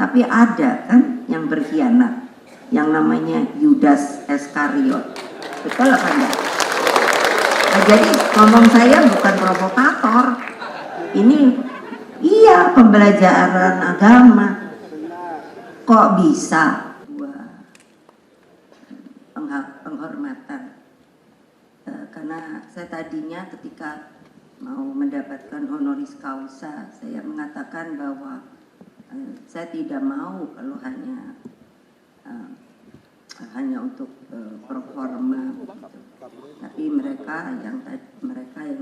Tapi ada kan yang berkhianat, yang namanya Yudas Iskariot. Betul apa enggak? Nah, jadi ngomong saya bukan provokator. Ini iya pembelajaran agama. Kok bisa penghormatan? Karena saya tadinya ketika mau mendapatkan honoris causa, saya mengatakan bahwa saya tidak mau kalau hanya untuk performa, gitu. Tapi mereka yang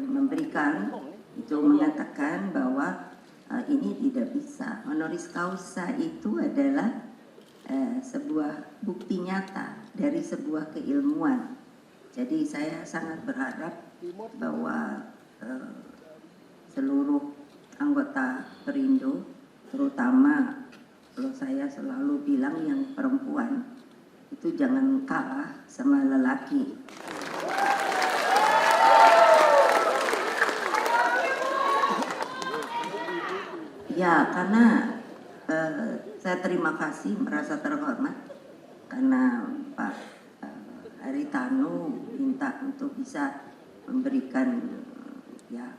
memberikan itu mengatakan bahwa ini tidak bisa. Honoris causa itu adalah sebuah bukti nyata dari sebuah keilmuan. Jadi saya sangat berharap bahwa seluruh anggota Perindo, terutama kalau saya selalu bilang yang perempuan, itu jangan kalah sama lelaki. Ya, karena saya terima kasih, merasa terhormat karena Pak Haritanu minta untuk bisa memberikan ya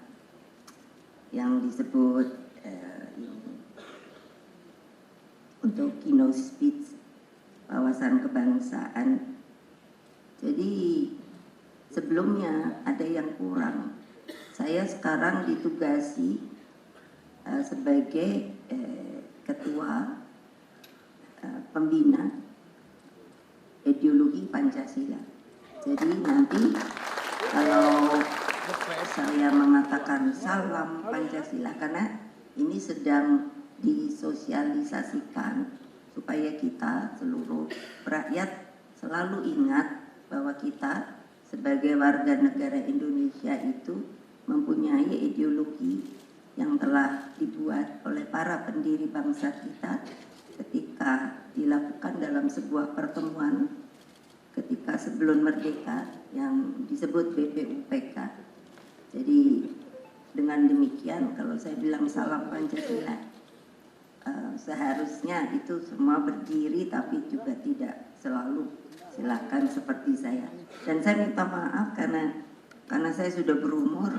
yang disebut untuk keynote speech wawasan kebangsaan. Jadi sebelumnya ada yang kurang. Saya sekarang ditugasi sebagai ketua pembina ideologi Pancasila. Jadi nanti kalau saya mengatakan salam Pancasila, karena ini sedang disosialisasikan supaya kita seluruh rakyat selalu ingat bahwa kita sebagai warga negara Indonesia itu mempunyai ideologi yang telah dibuat oleh para pendiri bangsa kita ketika dilakukan dalam sebuah pertemuan ketika sebelum merdeka yang disebut BPUPK. Jadi dengan demikian kalau saya bilang salam Pancasila, seharusnya itu semua berdiri, tapi juga tidak selalu silakan seperti saya. Dan saya minta maaf karena saya sudah berumur.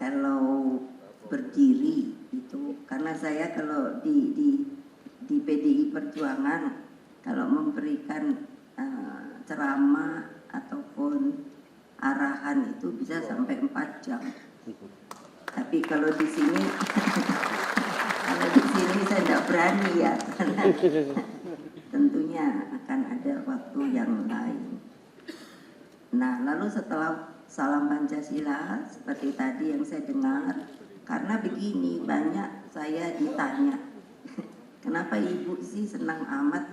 Kalau berdiri itu, karena saya kalau di PDI Perjuangan kalau memberikan ceramah ataupun arahan itu bisa sampai 4 jam. Tapi kalau di sini saya tidak berani ya, karena tentunya akan ada waktu yang lain. Nah, lalu setelah salam Pancasila seperti tadi yang saya dengar, karena begini banyak saya ditanya, kenapa ibu sih senang amat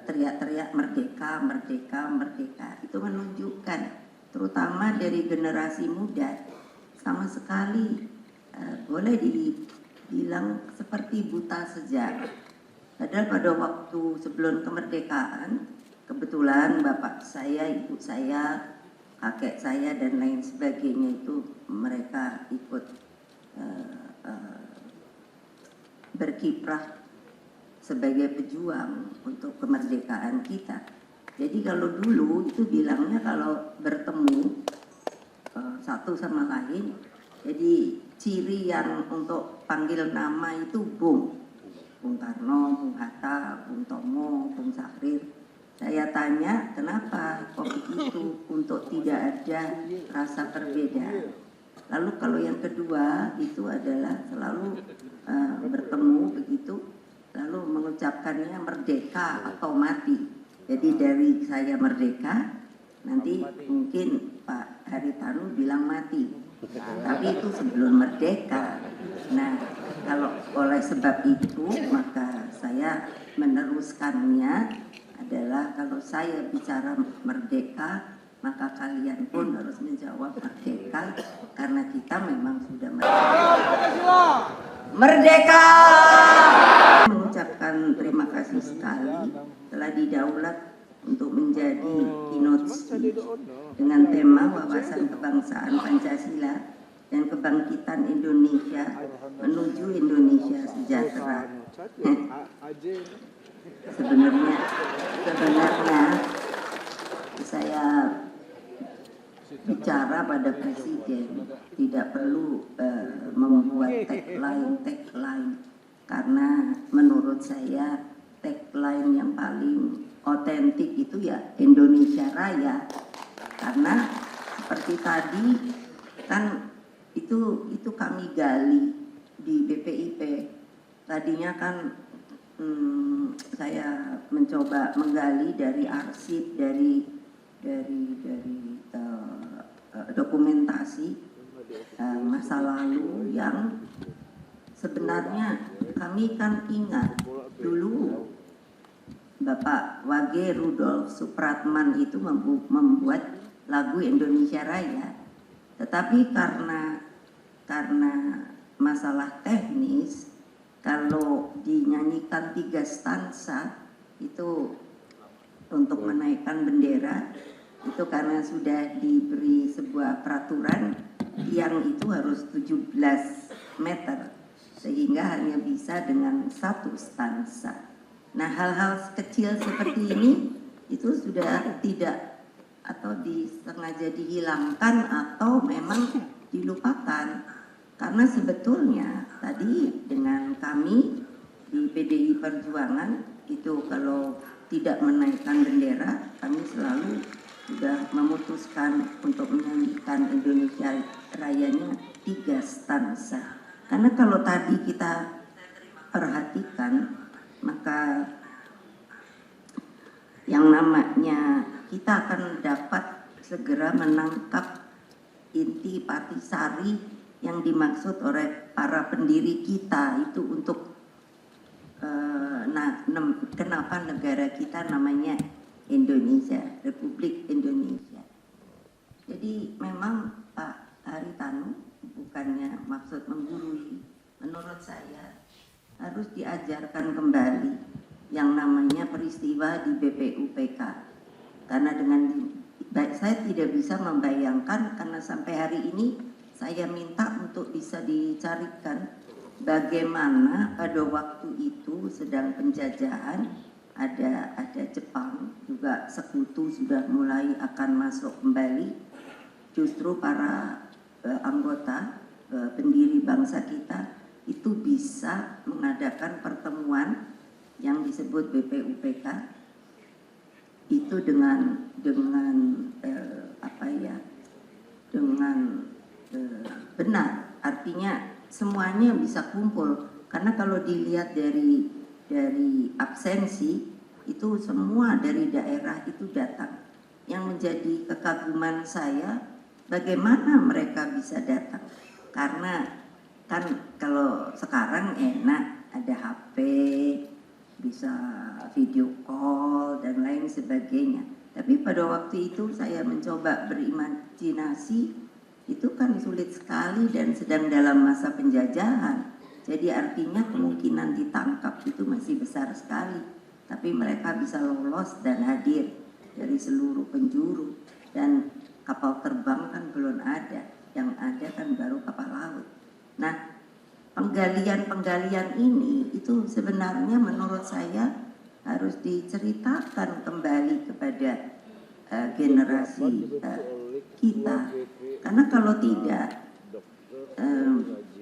teriak-teriak merdeka, merdeka, merdeka. Itu menunjukkan terutama dari generasi muda sama sekali boleh dibilang seperti buta sejarah. Padahal pada waktu sebelum kemerdekaan, kebetulan bapak saya, ibu saya, kakek saya dan lain sebagainya itu mereka ikut berkiprah sebagai pejuang untuk kemerdekaan kita. Jadi kalau dulu itu bilangnya kalau bertemu satu sama lain, jadi ciri yang untuk panggil nama itu Bung Karno, Bung Hatta, Bung Tomo, Bung Sahrir. Saya tanya kenapa kok begitu, untuk tidak ada rasa perbedaan. Lalu kalau yang kedua itu adalah selalu bertemu begitu, lalu mengucapkannya merdeka atau mati. Jadi dari saya merdeka, nanti mungkin Pak Haritanu bilang mati. Tapi itu sebelum merdeka. Nah, kalau oleh sebab itu maka saya meneruskannya adalah kalau saya bicara merdeka, maka kalian pun harus menjawab merdeka, karena kita memang sudah merdeka. Merdeka! Mengucapkan terima kasih sekali telah didaulat untuk menjadi keynote speech dengan tema wawasan kebangsaan Pancasila dan kebangkitan Indonesia menuju Indonesia sejahtera. sebenarnya saya bicara pada presiden tidak perlu membuat tagline karena menurut saya tagline yang paling otentik itu ya Indonesia Raya, karena seperti tadi kan itu kami gali di BPIP. Tadinya kan saya mencoba menggali dari arsip, dari dokumentasi masa lalu yang sebenarnya kami kan ingat dulu Bapak Wage Rudolf Supratman itu membuat lagu Indonesia Raya, tetapi karena masalah teknis, kalau dinyanyikan 3 stansa itu untuk menaikkan bendera, itu karena sudah diberi sebuah peraturan tiang itu harus 17 meter sehingga hanya bisa dengan 1 stansa. Nah, hal-hal kecil seperti ini itu sudah tidak atau disengaja dihilangkan atau memang dilupakan, karena sebetulnya tadi dengan kami di PDI Perjuangan itu kalau tidak menaikkan bendera, kami selalu sudah memutuskan untuk menyanyikan Indonesia Rayanya 3 stansa. Karena kalau tadi kita perhatikan, maka yang namanya kita akan dapat segera menangkap inti patisari yang dimaksud oleh para pendiri kita itu untuk kenapa negara kita namanya Indonesia, Republik Indonesia. Jadi memang Pak Haritanu bukannya maksud menggurui, menurut saya harus diajarkan kembali yang namanya peristiwa di BPUPK, karena saya tidak bisa membayangkan, karena sampai hari ini saya minta untuk bisa dicarikan bagaimana pada waktu itu sedang penjajahan, ada Jepang juga sekutu sudah mulai akan masuk kembali, justru para anggota pendiri bangsa kita itu bisa mengadakan pertemuan yang disebut BPUPK itu dengan benar, artinya semuanya bisa kumpul. Karena kalau dilihat dari absensi itu semua dari daerah itu datang. Yang menjadi kekaguman saya bagaimana mereka bisa datang, karena kan kalau sekarang enak ada HP, bisa video call dan lain sebagainya. Tapi pada waktu itu saya mencoba berimajinasi, itu kan sulit sekali dan sedang dalam masa penjajahan. Jadi artinya kemungkinan ditangkap itu masih besar sekali. Tapi mereka bisa lolos dan hadir dari seluruh penjuru, dan kapal terbang kan belum ada, yang ada kan baru kapal laut. Nah, penggalian ini itu sebenarnya menurut saya harus diceritakan kembali kepada generasi kita, karena kalau tidak,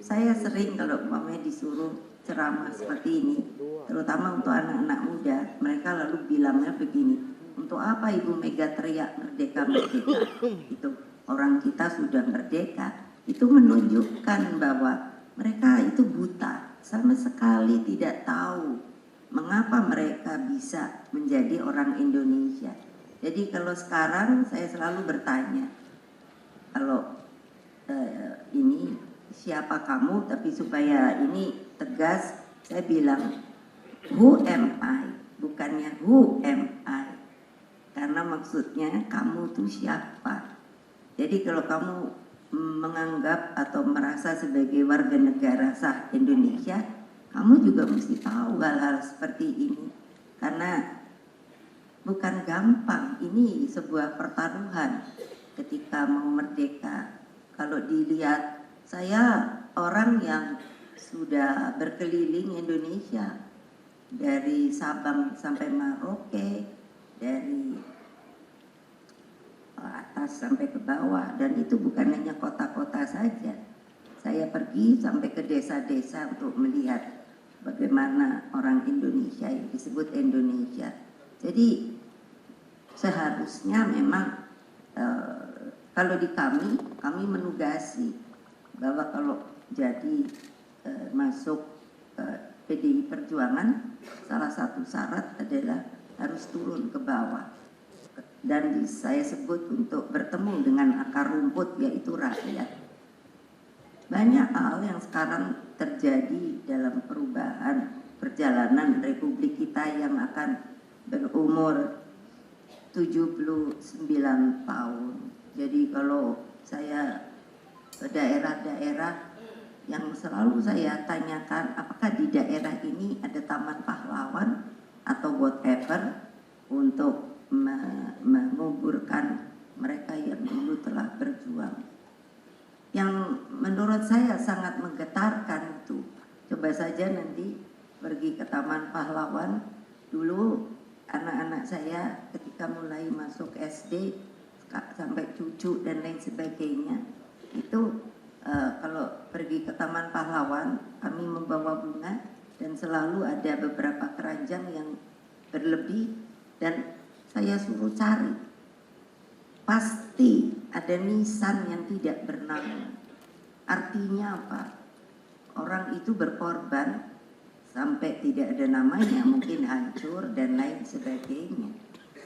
saya sering kalau umpamanya disuruh ceramah seperti ini, terutama untuk anak-anak muda, mereka lalu bilangnya begini, untuk apa Ibu Mega teriak merdeka merdeka? Itu orang kita sudah merdeka. Itu menunjukkan bahwa mereka itu buta, sama sekali tidak tahu mengapa mereka bisa menjadi orang Indonesia. Jadi kalau sekarang saya selalu bertanya, kalau ini siapa kamu, tapi supaya ini tegas, saya bilang who am I, bukannya who am I, karena maksudnya kamu tuh siapa. Jadi kalau kamu menganggap atau merasa sebagai warga negara sah Indonesia, kamu juga mesti tahu hal-hal seperti ini, karena bukan gampang, ini sebuah pertaruhan ketika mau merdeka. Kalau dilihat, saya orang yang sudah berkeliling Indonesia dari Sabang sampai Merauke, dari atas sampai ke bawah, dan itu bukan hanya kota-kota saja. Saya pergi sampai ke desa-desa untuk melihat bagaimana orang Indonesia yang disebut Indonesia. Jadi seharusnya memang kalau di kami menugasi bahwa kalau jadi masuk PDI Perjuangan, salah satu syarat adalah harus turun ke bawah, dan saya sebut untuk bertemu dengan akar rumput, yaitu rakyat. Banyak hal yang sekarang terjadi dalam perubahan perjalanan Republik kita yang akan berumur 79 tahun. Jadi kalau saya ke daerah-daerah, yang selalu saya tanyakan, apakah di daerah ini ada Taman Pahlawan atau whatever untuk menguburkan mereka yang dulu telah berjuang. Yang menurut saya sangat menggetarkan itu, coba saja nanti pergi ke Taman Pahlawan. Dulu anak-anak saya ketika mulai masuk SD sampai cucu dan lain sebagainya, itu kalau pergi ke Taman Pahlawan, kami membawa bunga dan selalu ada beberapa keranjang yang berlebih, dan saya suruh cari, pasti ada nisan yang tidak bernama. Artinya apa? Orang itu berkorban sampai tidak ada namanya, mungkin hancur dan lain sebagainya.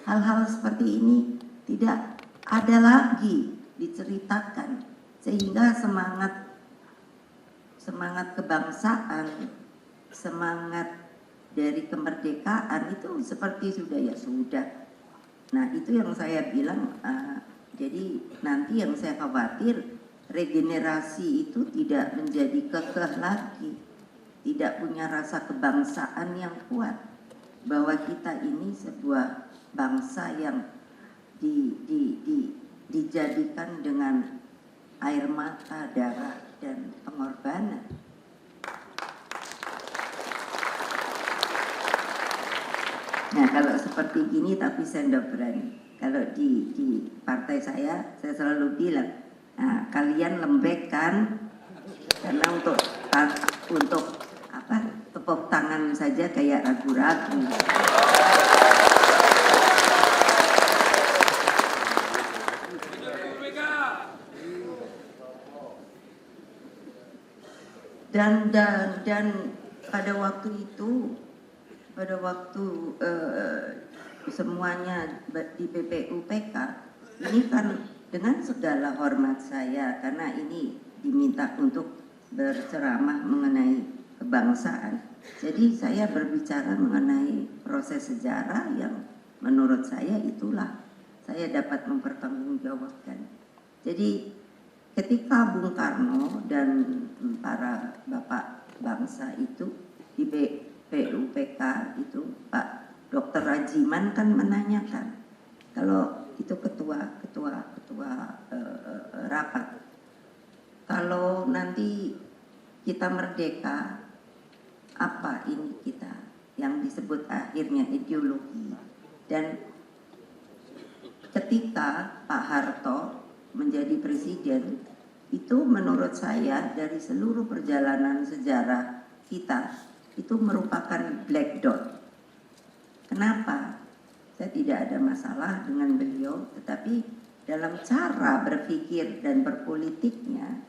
Hal-hal seperti ini tidak ada lagi diceritakan, sehingga semangat kebangsaan, semangat dari kemerdekaan itu seperti sudah ya sudah. Nah, itu yang saya bilang, jadi nanti yang saya khawatir, regenerasi itu tidak menjadi kekeh lagi, tidak punya rasa kebangsaan yang kuat, bahwa kita ini sebuah bangsa yang dijadikan dengan air mata, darah, dan pengorbanan. Nah, kalau seperti gini, tapi saya tidak berani. Kalau di partai saya selalu bilang, nah, kalian lembek kan, karena untuk apa, tepuk tangan saja kayak ragu-ragu. Dan pada waktu itu, semuanya di PPUPK ini kan dengan segala hormat saya, karena ini diminta untuk berceramah mengenai kebangsaan. Jadi saya berbicara mengenai proses sejarah yang menurut saya itulah saya dapat mempertanggungjawabkan. Jadi ketika Bung Karno dan para bapak bangsa itu di PUPK itu, Pak Dr. Rajiman kan menanyakan, kalau itu ketua rapat, kalau nanti kita merdeka, apa ini kita yang disebut akhirnya ideologi. Dan ketika Pak Harto menjadi presiden, itu menurut saya dari seluruh perjalanan sejarah kita itu merupakan black dot. Kenapa? Saya tidak ada masalah dengan beliau, tetapi dalam cara berpikir dan berpolitiknya,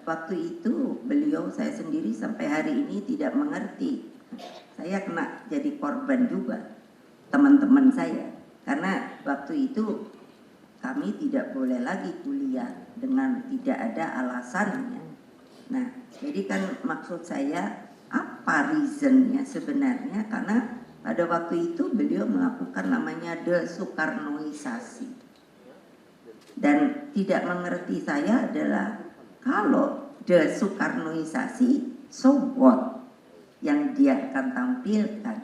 waktu itu beliau, saya sendiri sampai hari ini tidak mengerti. Saya kena jadi korban juga, teman-teman saya, karena waktu itu kami tidak boleh lagi kuliah dengan tidak ada alasannya. Nah, jadi kan maksud saya, apa reasonnya sebenarnya? Karena pada waktu itu beliau melakukan namanya desoekarnoisasi. Dan tidak mengerti saya adalah, kalau desoekarnoisasi, so what yang dia akan tampilkan.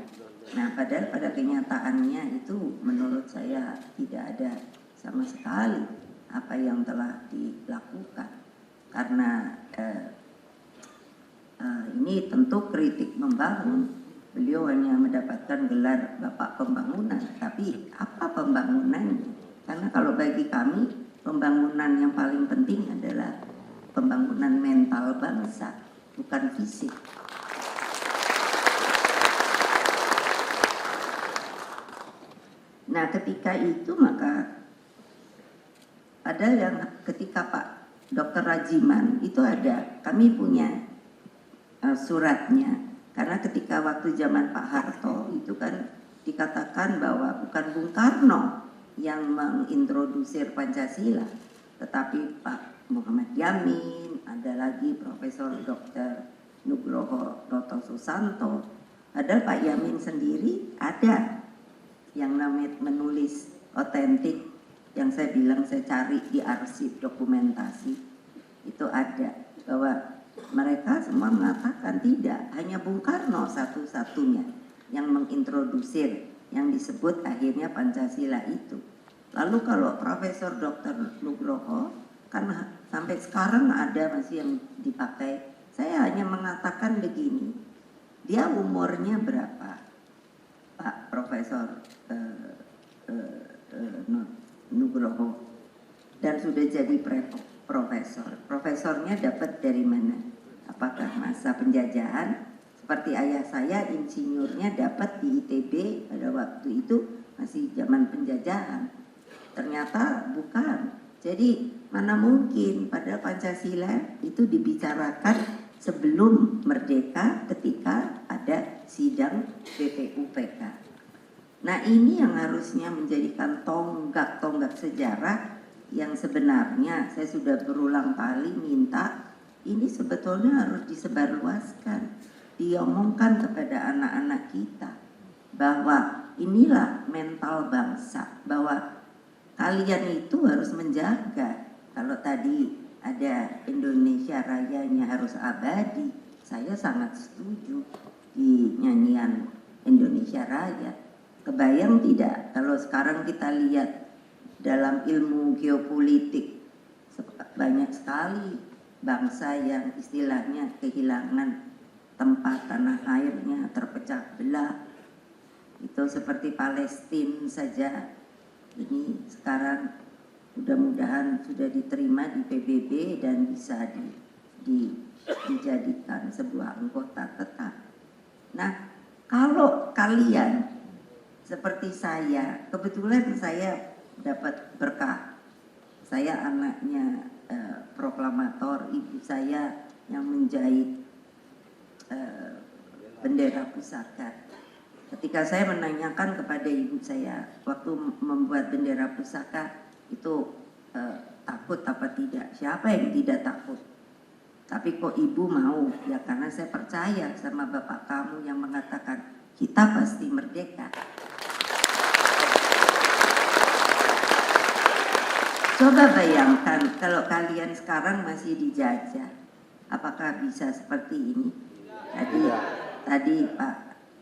Nah, padahal pada kenyataannya itu menurut saya tidak ada sama sekali apa yang telah dilakukan. Karena ini tentu kritik membangun. Beliau hanya mendapatkan gelar Bapak Pembangunan, tapi apa pembangunannya? Karena kalau bagi kami, pembangunan yang paling penting adalah pembangunan mental bangsa, bukan fisik. Nah, ketika itu maka ada yang ketika Pak Dr. Rajiman itu ada, kami punya suratnya, karena ketika waktu zaman Pak Harto itu kan dikatakan bahwa bukan Bung Karno yang mengintrodusir Pancasila, tetapi Pak Muhammad Yamin, ada lagi Profesor Dr. Nugroho Roto Susanto, ada Pak Yamin sendiri ada yang namanya menulis otentik, yang saya bilang saya cari di arsip dokumentasi itu ada, bahwa mereka semua mengatakan tidak, hanya Bung Karno satu-satunya yang mengintrodusir yang disebut akhirnya Pancasila itu. Lalu kalau Profesor Dr. Nugroho, karena sampai sekarang ada masih yang dipakai, saya hanya mengatakan begini, dia umurnya berapa Pak Profesor Nugroho, dan sudah jadi profesor. Profesornya dapat dari mana? Apakah masa penjajahan? Seperti ayah saya, insinyurnya dapat di ITB pada waktu itu masih zaman penjajahan. Ternyata bukan. Jadi mana mungkin, pada Pancasila itu dibicarakan sebelum merdeka ketika ada sidang BPUPK. Nah, ini yang harusnya menjadikan tonggak-tonggak sejarah yang sebenarnya saya sudah berulang kali minta ini sebetulnya harus disebarluaskan, diomongkan kepada anak-anak kita bahwa inilah mental bangsa, bahwa kalian itu harus menjaga. Kalau tadi ada Indonesia Rayanya harus abadi, saya sangat setuju di nyanyian Indonesia Raya. Kebayang tidak kalau sekarang kita lihat dalam ilmu geopolitik, banyak sekali bangsa yang istilahnya kehilangan tempat tanah airnya, terpecah belah. Itu seperti Palestina saja, ini sekarang mudah-mudahan sudah diterima di PBB dan bisa dijadikan sebuah anggota tetap. Nah, kalau kalian seperti saya, kebetulan saya dapat berkah. Saya anaknya proklamator, ibu saya yang menjahit bendera pusaka. Ketika saya menanyakan kepada ibu saya waktu membuat bendera pusaka itu takut apa tidak? Siapa yang tidak takut? Tapi kok ibu mau? Ya karena saya percaya sama bapak kamu yang mengatakan kita pasti merdeka. Coba bayangkan kalau kalian sekarang masih dijajah, apakah bisa seperti ini? Tadi Pak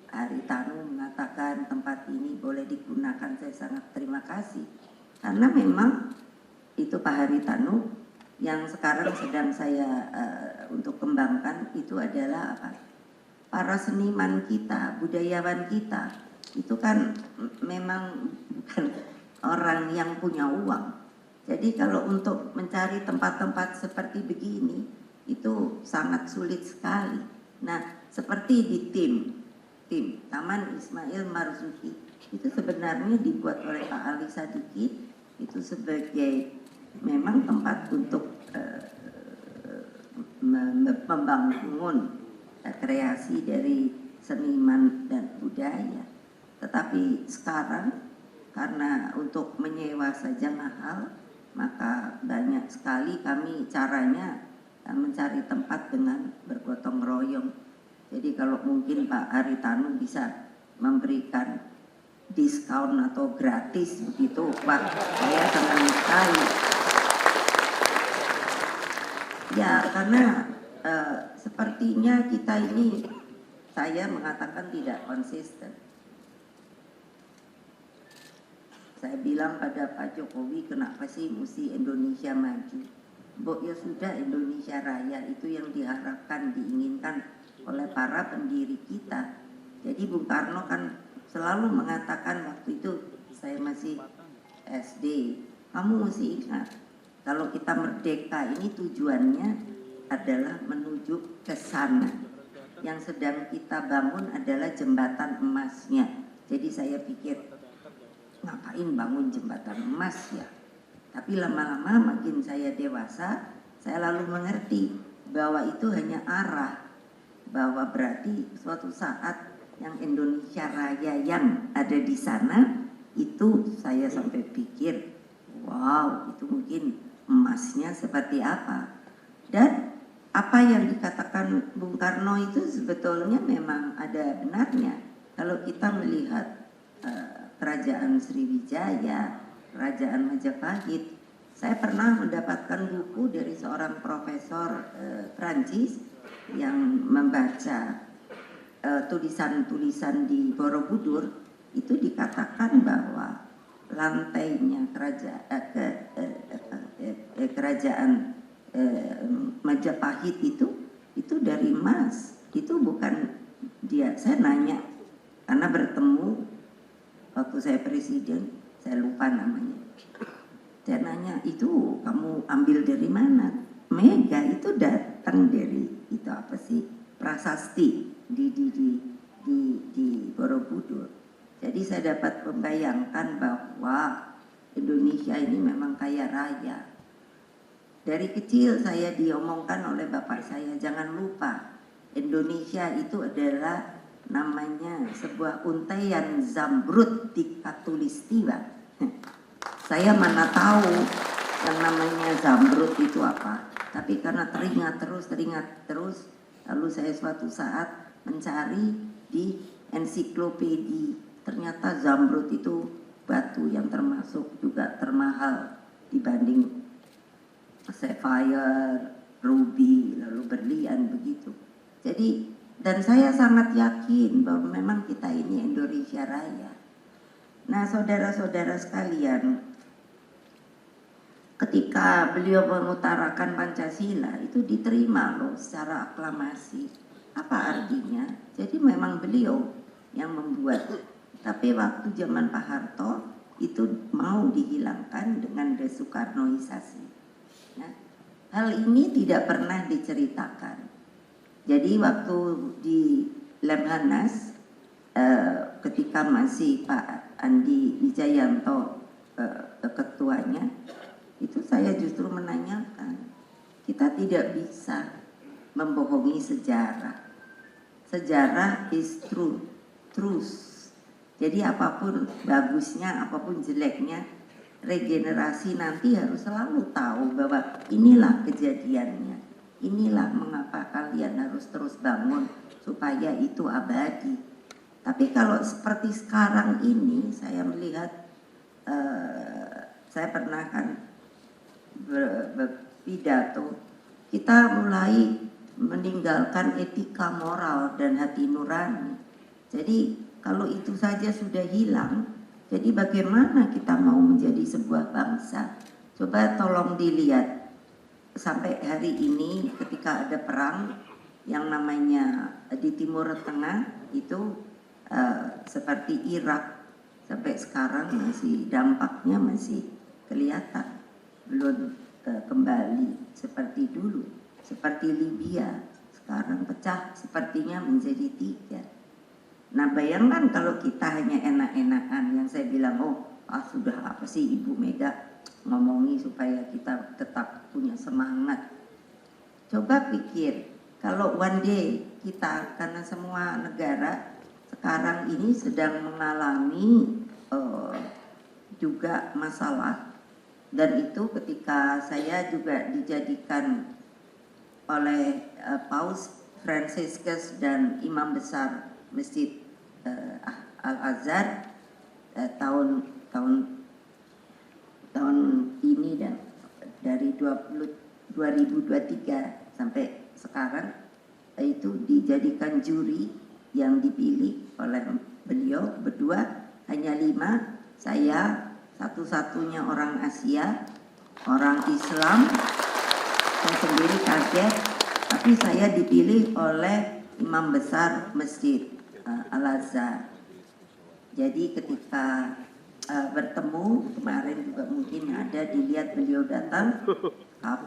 Haritanu mengatakan tempat ini boleh digunakan, saya sangat terima kasih. Karena memang itu Pak Haritanu yang sekarang sedang saya untuk kembangkan itu adalah apa? Para seniman kita, budayawan kita, itu kan memang bukan orang yang punya uang. Jadi kalau untuk mencari tempat-tempat seperti begini itu sangat sulit sekali. Nah, seperti di tim Taman Ismail Marzuki itu sebenarnya dibuat oleh Pak Ali Sadikin itu sebagai memang tempat untuk membangun kreasi dari seniman dan budaya. Tetapi sekarang karena untuk menyewa saja mahal, maka banyak sekali kami caranya mencari tempat dengan bergotong royong. Jadi kalau mungkin Pak Haritanu bisa memberikan diskon atau gratis begitu, Pak, saya senang sekali. Ya karena sepertinya kita ini, saya mengatakan tidak konsisten. Saya bilang pada Pak Jokowi, kenapa sih mesti Indonesia maju? ya sudah, Indonesia Raya itu yang diharapkan, diinginkan oleh para pendiri kita. Jadi Bung Karno kan selalu mengatakan waktu itu saya masih SD, kamu mesti ingat kalau kita merdeka ini tujuannya adalah menuju ke sana. Yang sedang kita bangun adalah jembatan emasnya. Jadi saya pikir, ngapain bangun jembatan emas ya? Tapi lama-lama makin saya dewasa, saya lalu mengerti bahwa itu hanya arah. Bahwa berarti suatu saat yang Indonesia Raya yang ada di sana, itu saya sampai pikir, wow, itu mungkin emasnya seperti apa. Dan apa yang dikatakan Bung Karno itu sebetulnya memang ada benarnya. Kalau kita melihat Kerajaan Sriwijaya, Kerajaan Majapahit, saya pernah mendapatkan buku dari seorang profesor Prancis yang membaca tulisan-tulisan di Borobudur. Itu dikatakan bahwa lantainya kerajaan Majapahit itu dari emas. Itu bukan dia. Saya nanya karena bertemu waktu saya presiden, saya lupa namanya. Saya nanya, itu kamu ambil dari mana? Mega itu datang dari itu apa sih? Prasasti di Borobudur. Jadi saya dapat membayangkan bahwa Indonesia ini memang kaya raya. Dari kecil saya diomongkan oleh bapak saya, jangan lupa Indonesia itu adalah namanya sebuah untaian zamrud di Katulistiwa. Saya mana tahu yang namanya zamrud itu apa. Tapi karena teringat terus, lalu saya suatu saat mencari di ensiklopedi. Ternyata zamrud itu batu yang termasuk juga termahal dibanding sapphire, ruby, lalu berlian begitu. Jadi, dan saya sangat yakin bahwa memang kita ini Indonesia Raya. Nah, saudara-saudara sekalian, ketika beliau mengutarakan Pancasila itu diterima loh secara aklamasi. Apa artinya? Jadi memang beliau yang membuat. Tapi waktu zaman Pak Harto itu mau dihilangkan dengan desoekarnoisasi. Nah, hal ini tidak pernah diceritakan. Jadi waktu di Lemhanas ketika masih Pak Andi Wijayanto ketuanya, itu saya justru menanyakan, kita tidak bisa membohongi sejarah. Sejarah is truth. Jadi apapun bagusnya, apapun jeleknya, regenerasi nanti harus selalu tahu bahwa inilah kejadiannya. Inilah mengapa kalian harus terus bangun supaya itu abadi. Tapi kalau seperti sekarang ini, saya melihat, saya pernah kan berpidato, kita mulai meninggalkan etika moral dan hati nurani. Jadi kalau itu saja sudah hilang, jadi bagaimana kita mau menjadi sebuah bangsa? Coba tolong dilihat, sampai hari ini ketika ada perang yang namanya di Timur Tengah itu seperti Irak, sampai sekarang masih dampaknya masih kelihatan, belum kembali seperti dulu. Seperti Libya, sekarang pecah sepertinya menjadi 3. Nah, bayangkan kalau kita hanya enak-enakan, yang saya bilang, sudah apa sih Ibu Mega ngomongi supaya kita tetap punya semangat. Coba pikir, kalau one day kita, karena semua negara sekarang ini sedang mengalami juga masalah, dan itu ketika saya juga dijadikan oleh Paus Fransiskus dan Imam Besar Masjid Al-Azhar tahun ini, dan dari 2023 sampai sekarang itu dijadikan juri yang dipilih oleh beliau berdua, hanya 5, saya satu-satunya orang Asia, orang Islam, saya sendiri kaget, tapi saya dipilih oleh imam besar Masjid Al-Azhar. Jadi ketika bertemu kemarin juga mungkin ada dilihat beliau datang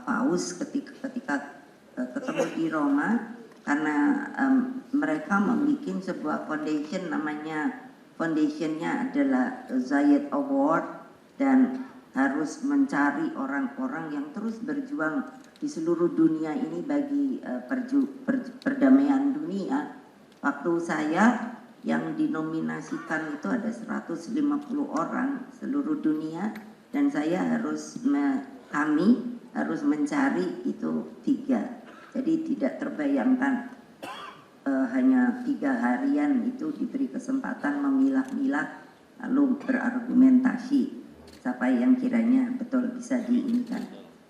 paus ketika ketemu di Roma, karena mereka membuat sebuah foundation, namanya foundationnya adalah Zayed Award, dan harus mencari orang-orang yang terus berjuang di seluruh dunia ini bagi perdamaian dunia. Waktu saya yang dinominasikan itu ada 150 orang seluruh dunia, dan kami harus mencari itu 3. Jadi tidak terbayangkan hanya 3 harian itu diberi kesempatan memilah-milah lalu berargumentasi siapa yang kiranya betul bisa diinginkan.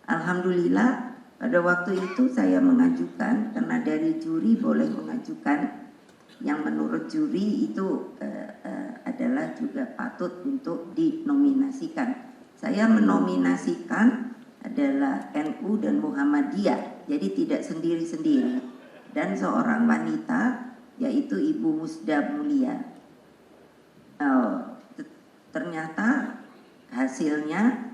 Alhamdulillah pada waktu itu saya mengajukan, karena dari juri boleh mengajukan yang menurut juri itu adalah juga patut untuk dinominasikan. Saya menominasikan adalah NU dan Muhammadiyah, jadi tidak sendiri-sendiri, dan seorang wanita yaitu Ibu Musda Mulia. Ternyata hasilnya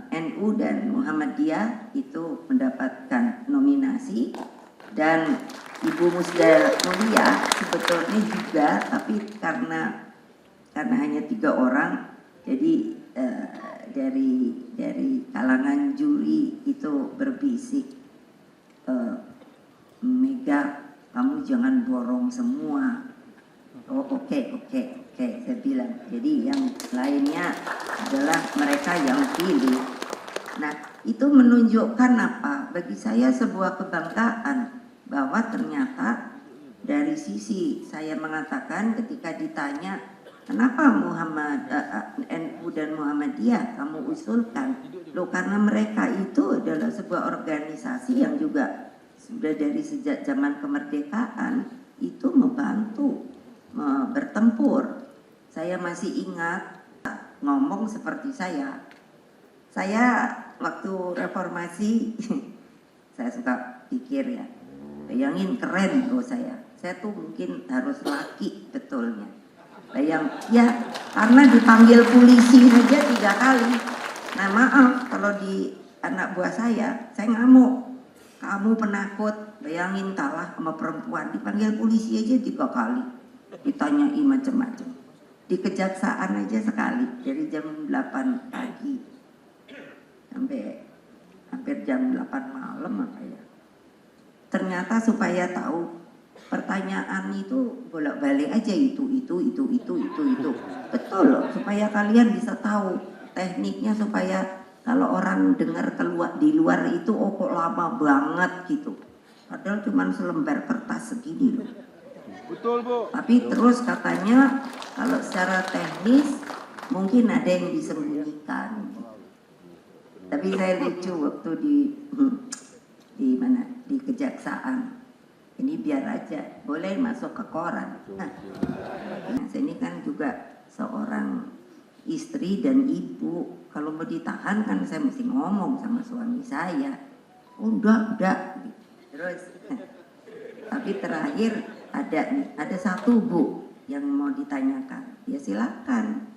NU dan Muhammadiyah itu mendapatkan nominasi, dan Ibu Musda Mulia sebetulnya juga, tapi karena hanya 3 orang, jadi dari kalangan juri itu berbisik, Mega kamu jangan borong semua. Oh oke, saya bilang. Jadi yang lainnya adalah mereka yang pilih. Nah itu menunjukkan apa? Bagi saya sebuah kebanggaan bahwa ternyata dari sisi saya mengatakan ketika ditanya kenapa NU dan Muhammadiyah kamu usulkan? Loh, karena mereka itu adalah sebuah organisasi yang juga sudah dari sejak zaman kemerdekaan itu membantu bertempur. Saya masih ingat ngomong seperti saya waktu reformasi saya suka pikir ya, bayangin keren tuh saya tuh mungkin harus laki betulnya. Ya karena dipanggil polisi aja 3 kali. Nah maaf kalau di anak buah saya ngamuk. Kamu penakut, bayangin kalah sama perempuan, dipanggil polisi aja 3 kali, ditanyai macam-macam. Di kejaksaan aja sekali, dari jam 8 pagi sampai hampir jam 8 malam apa ya. Ternyata supaya tahu, pertanyaan itu bolak-balik aja itu. Betul loh, supaya kalian bisa tahu tekniknya, supaya kalau orang dengar keluar di luar itu kok lama banget gitu. Padahal cuma selembar kertas segini loh. Betul Bu. Tapi terus katanya kalau secara teknis mungkin ada yang disembunyikan. Tapi saya lucu waktu di mana, di kejaksaan. Ini biar aja, boleh masuk ke koran. Nah, ini kan juga seorang istri dan ibu. Kalau mau ditahan kan saya mesti ngomong sama suami saya. Udah. Terus, tapi terakhir ada 1 Bu yang mau ditanyakan. Ya silakan.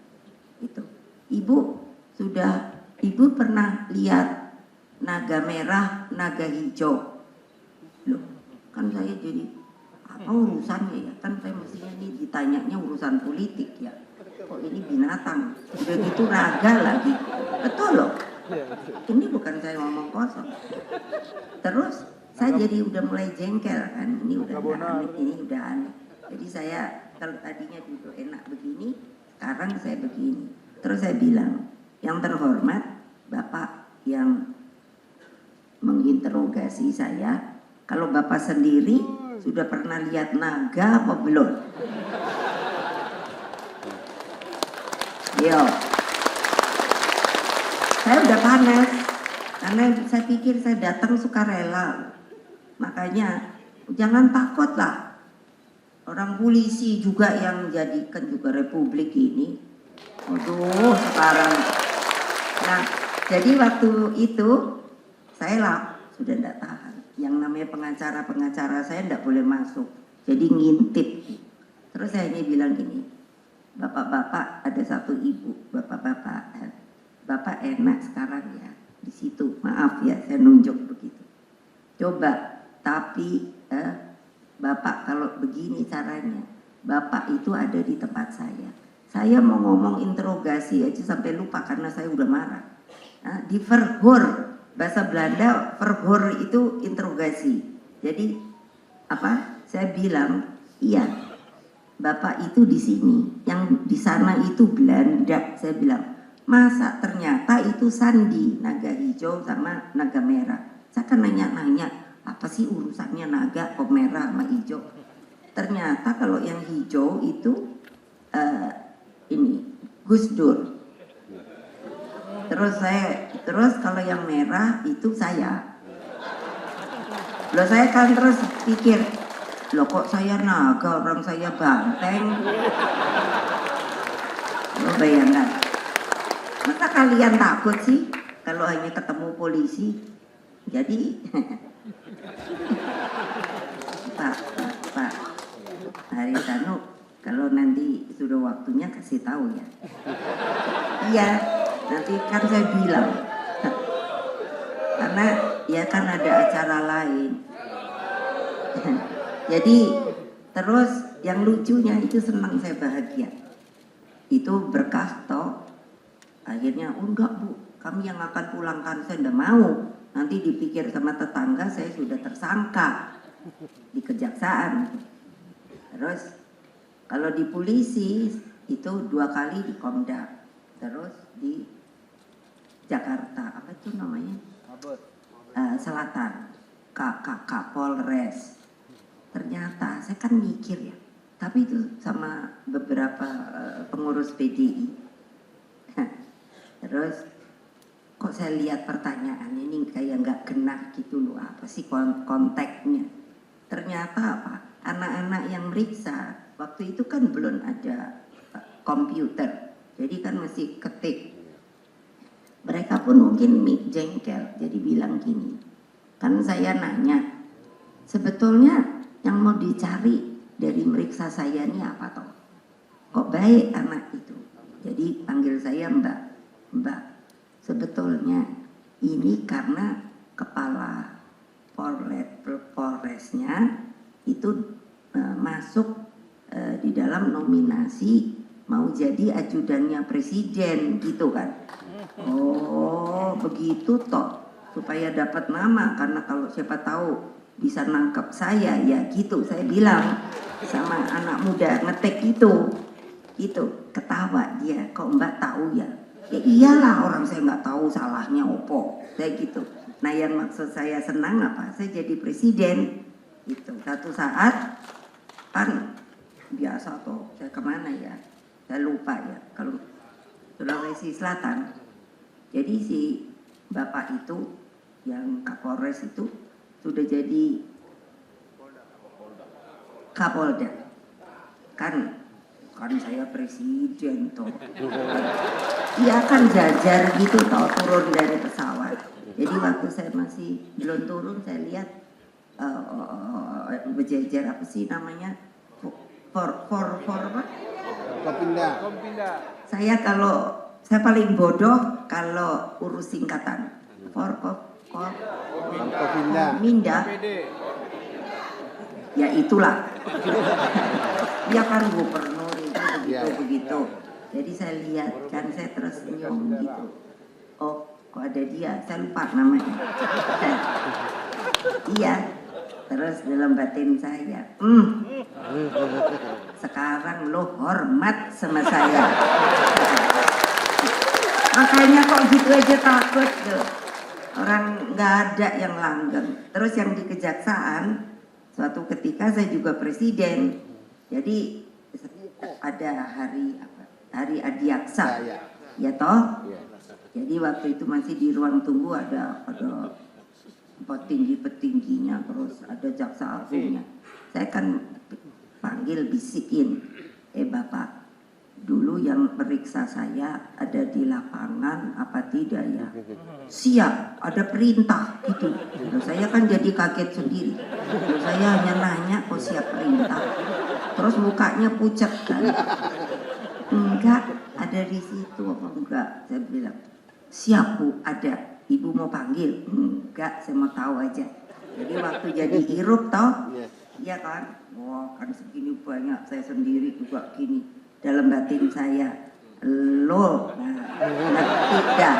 Itu. Ibu pernah lihat naga merah, naga hijau? Loh, kan saya jadi apa urusannya ya? Kan saya mestinya ini ditanyanya urusan politik ya. Kok ini binatang, udah gitu naga lagi. Betul loh, ini bukan saya ngomong kosong. Terus saya jadi udah mulai jengkel kan, ini udah aneh. Jadi saya kalau tadinya duduk enak begini, sekarang saya begini. Terus saya bilang, yang terhormat Bapak yang menginterogasi saya, kalau Bapak sendiri sudah pernah lihat naga apa belum? Yo, saya udah panas karena saya pikir saya datang sukarela. Makanya jangan takut lah. Orang polisi juga yang menjadikan juga republik ini. Aduh sekarang. Nah jadi waktu itu saya sudah tidak tahan. Yang namanya pengacara saya tidak boleh masuk, jadi ngintip. Terus saya hanya bilang gini, bapak-bapak, ada satu ibu, bapak enak sekarang ya di situ, maaf ya saya nunjuk begitu. Coba, tapi bapak kalau begini caranya, bapak itu ada di tempat saya. Saya mau ngomong interogasi aja sampai lupa karena saya udah marah. Di verhoor, bahasa Belanda verhoor itu interogasi. Jadi apa? Saya bilang, iya, bapak itu di sini, yang di sana itu Belanda. Saya bilang, masa ternyata itu sandi, naga hijau sama naga merah. Saya kan nanya-nanya, apa sih urusannya naga kok merah sama hijau? Ternyata kalau yang hijau itu ini Gus Dur. Terus kalau yang merah itu saya. Loh saya kan terus pikir, loh kok saya naga, orang saya banteng. Lo bayangkan, masa kalian takut sih kalau hanya ketemu polisi? Jadi Pak Haritanu, kalau nanti sudah waktunya kasih tahu ya. Iya, nanti kan saya bilang. Karena ya kan ada acara lain. Jadi terus yang lucunya itu senang, saya bahagia. Itu berkah toh. Akhirnya, oh enggak Bu, kami yang akan pulangkan, saya enggak mau. Nanti dipikir sama tetangga saya sudah tersangka di kejaksaan. Terus kalau di polisi itu 2 kali di Komda, terus di Jakarta, apa itu namanya? Selatan, Kapolres. Ternyata saya kan mikir ya, tapi itu sama beberapa pengurus PDI. Terus kok saya lihat pertanyaan ini kayak nggak kena gitu loh, apa sih konteksnya? Ternyata apa? Anak-anak yang meriksa waktu itu kan belum ada komputer, jadi kan masih ketik. Mereka pun mungkin jengkel, jadi bilang gini, kan saya nanya, sebetulnya yang mau dicari dari meriksa saya ini apa toh? Kok baik anak itu? Jadi panggil saya Mbak. Sebetulnya ini karena kepala Polresnya itu masuk di dalam nominasi mau jadi ajudannya presiden gitu kan. Oh begitu toh, supaya dapat nama, karena kalau siapa tahu bisa nangkep saya ya gitu. Saya bilang sama anak muda ngetek itu ketawa dia, kok Mbak tahu ya? Ya iyalah, orang saya nggak tahu salahnya opo, saya gitu. Nah yang maksud saya senang apa? Saya jadi presiden gitu. Satu saat kan biasa toh, saya kemana ya? Saya lupa ya, kalau Sulawesi Selatan. Jadi si bapak itu yang Kapolres itu sudah jadi Kapolda. Kan saya presiden toh. Iya kan jajar gitu toh, turun dari pesawat. Jadi waktu saya masih belum turun, saya lihat berjajar apa sih namanya? Apa? Kompinda. Saya paling bodoh kalau urus singkatan. Kompinda. Ya itulah. Dia kan gubernur itu begitu. Jadi saya lihat kan, saya terus senyum gitu. Oh, kok ada dia? Saya lupa namanya. Iya. Terus dalam batin saya, sekarang lo hormat sama saya. Makanya kok gitu aja takut tuh. Orang nggak ada yang langgeng. Terus yang di kejaksaan, suatu ketika saya juga presiden. Jadi ada hari Adiaksa, ya toh. Jadi waktu itu masih di ruang tunggu ada petinggi-petingginya, terus ada jaksa agungnya. Saya kan panggil, bisikin, Bapak, dulu yang periksa saya ada di lapangan apa tidak ya? Siap, ada perintah gitu. Loh, saya kan jadi kaget sendiri. Loh, saya hanya nanya kok siap perintah. Terus mukanya pucat kan? Enggak, ada di situ apa enggak? Saya bilang, siap Bu, ada. Ibu mau panggil? Enggak, saya mau tahu aja. Jadi waktu jadi irup toh, iya kan? Wah, kan segini banyak, saya sendiri juga gini. Dalam batin saya, lo, tidak.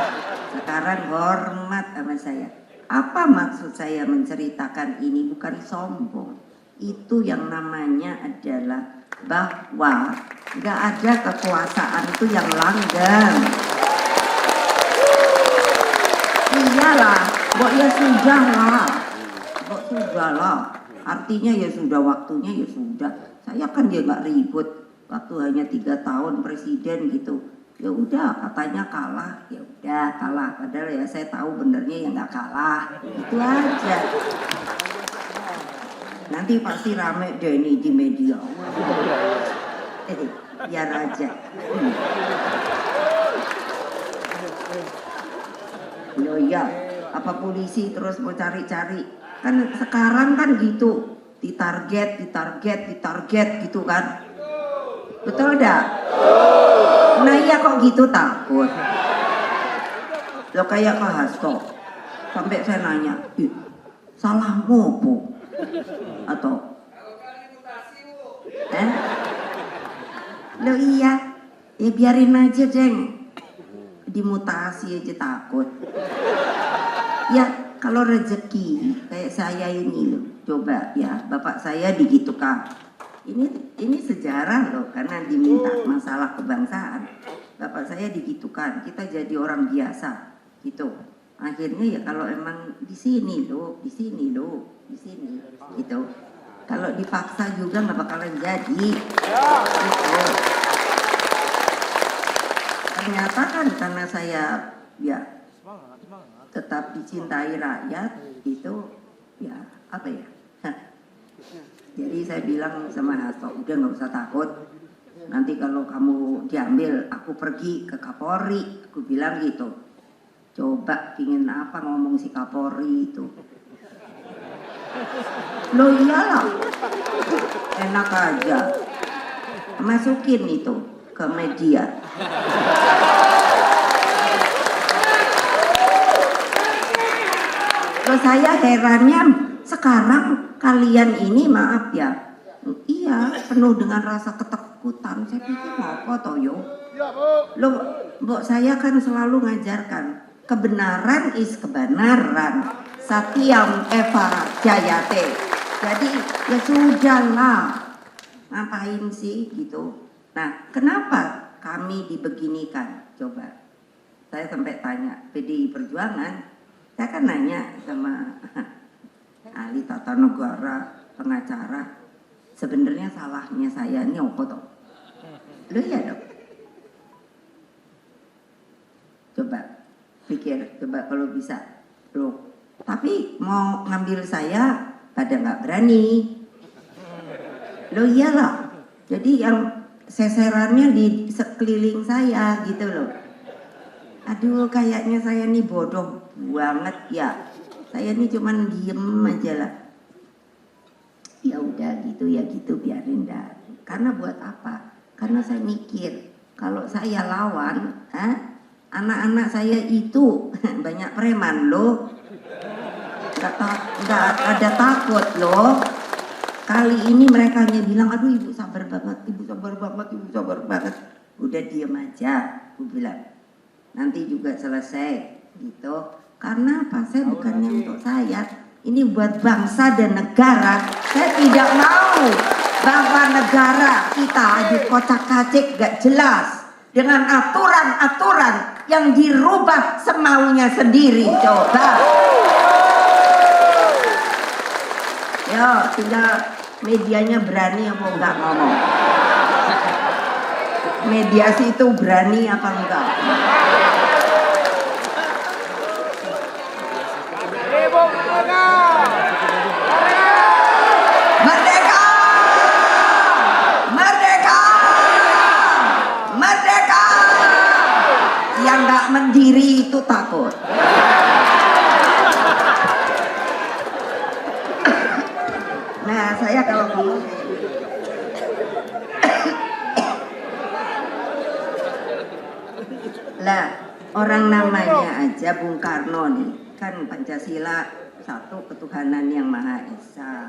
Sekarang hormat sama saya. Apa maksud saya menceritakan ini? Bukan sombong. Itu yang namanya adalah bahwa nggak ada kekuasaan itu yang langgeng. Iyalah, kok ya sudah lah. Kok sudah lah. Artinya ya sudah waktunya ya sudah. Saya kan ya nggak ribut. Waktu hanya 3 tahun presiden gitu. Ya udah katanya kalah, ya udah kalah. Padahal ya saya tahu benernya ya nggak kalah. Itu aja. Nanti pasti rame deh ini di media. Biar aja. Loh ya, apa polisi terus mau cari-cari? Kan sekarang kan gitu, ditarget gitu kan? Betul enggak? Nah iya kok gitu takut. Lo kayak Kak Hasto, sampai saya nanya, salahmu Bu? Atau lo iya, ya biarin aja Jeng, dimutasi aja takut. Ya kalau rezeki kayak saya ini loh, coba ya bapak saya digitukan. Ini sejarah loh, karena diminta masalah kebangsaan. Bapak saya digitukan, kita jadi orang biasa gitu. Akhirnya ya kalau emang di sini loh, gitu. Kalau dipaksa juga nggak bakalan jadi. Gitu. Ternyata kan karena saya ya tetap dicintai rakyat itu ya apa ya? Jadi saya bilang sama Hasto, udah nggak usah takut. Nanti kalau kamu diambil, aku pergi ke Kapolri. Aku bilang gitu. Coba ingin apa ngomong si Kapolri itu? Loh iyalah, enak aja. Masukin itu ke media. Loh saya herannya sekarang kalian ini maaf ya, iya penuh dengan rasa ketakutan. Saya pikir apa toh yo? Loh, Mbok saya kan selalu ngajarkan kebenaran is kebenaran. Satyam Eva Jayate. Jadi ya sudahlah, ngapain sih gitu? Nah, kenapa kami dibeginikan? Coba, saya sampai tanya PDI Perjuangan. Saya kan nanya sama ahli tata negara, pengacara, sebenarnya salahnya saya ini apa toh? Lo ya dok. Coba pikir, coba kalau bisa lo. Tapi mau ngambil saya pada nggak berani. Lo iyalah. Jadi yang seserannya di sekeliling saya gitu loh. Aduh kayaknya saya nih bodoh banget ya. Saya nih cuman diem aja lah. Ya udah gitu ya gitu biarin dah. Karena buat apa? Karena saya mikir kalau saya lawan, anak-anak saya itu banyak preman loh. Nggak ada takut loh. Kali ini mereka hanya bilang, aduh ibu sabar banget, ibu sabar banget, ibu sabar banget. Udah diem aja, aku bilang. Nanti juga selesai gitu. Karena apa? Saya bukannya untuk saya. Ini buat bangsa dan negara. Saya tidak mau bahwa negara kita dikocak-kacik gak jelas dengan aturan-aturan yang dirubah semaunya sendiri. Coba. Yo, tinggal medianya berani apa enggak ngomong. Mediasi itu berani apa enggak? Merdeka! Merdeka! Pak Mandiri itu takut. Nah, saya kalau ngomong lah, orang namanya aja Bung Karno nih, kan Pancasila satu ketuhanan yang Maha Esa.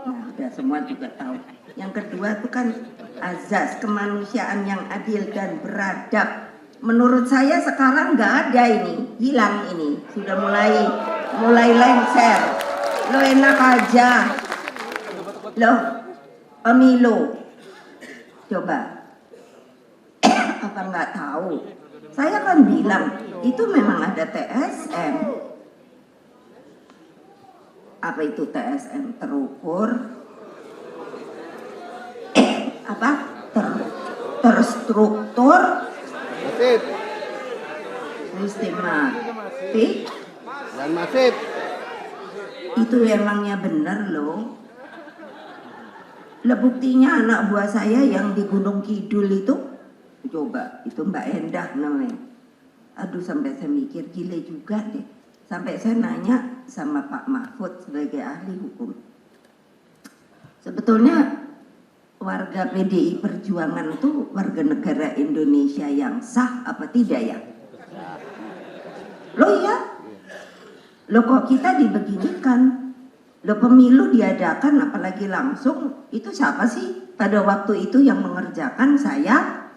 Nah, udah semua juga tahu. Yang kedua itu kan azas kemanusiaan yang adil dan beradab. Menurut saya sekarang nggak ada ini, hilang ini, sudah mulai lengser. Lo enak aja, lo pemilu, coba apa nggak tahu? Saya kan bilang itu memang ada TSM. Apa itu TSM? Terukur apa? Terstruktur, sistematik, dan masif. Itu emangnya benar loh. Lah buktinya anak buah saya yang di Gunung Kidul itu, coba itu Mbak Endah namanya. Aduh, sampai saya mikir gile juga deh. Sampai saya nanya sama Pak Mahfud sebagai ahli hukum. Sebetulnya warga PDI Perjuangan itu warga negara Indonesia yang sah apa tidak ya? Loh ya? Loh kok kita dibeginikan? Loh pemilu diadakan apalagi langsung, itu siapa sih pada waktu itu yang mengerjakan? Saya?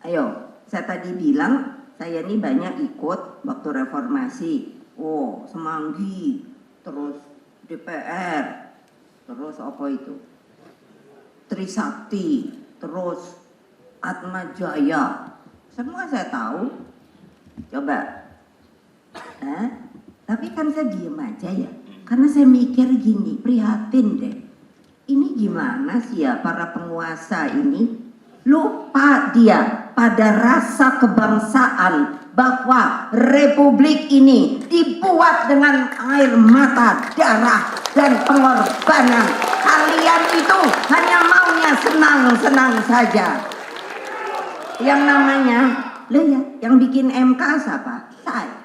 Ayo, saya tadi bilang saya ini banyak ikut waktu reformasi. Oh, Semanggi, terus DPR, terus apa itu? Trisakti, terus Atma Jaya. Semua saya tahu. Coba. Tapi kan saya diem aja ya. Karena saya mikir gini, prihatin deh. Ini gimana sih ya para penguasa ini? Lupa dia pada rasa kebangsaan bahwa republik ini dibuat dengan air mata, darah, dan pengorbanan. Kalian itu hanya maunya senang-senang saja. Yang namanya, loh ya, yang bikin MK siapa? Saya.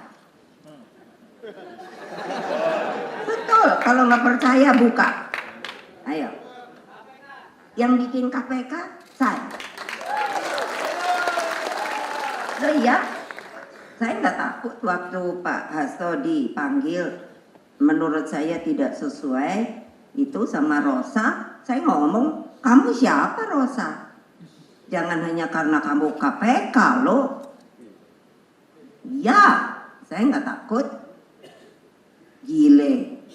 Betul, kalau nggak percaya buka. Ayo. Yang bikin KPK, saya. Loh ya, saya nggak takut waktu Pak Hasto dipanggil. Menurut saya tidak sesuai itu sama Rosa. Saya ngomong, kamu siapa Rosa? Jangan hanya karena kamu KPK loh. Ya, saya nggak takut. Gile.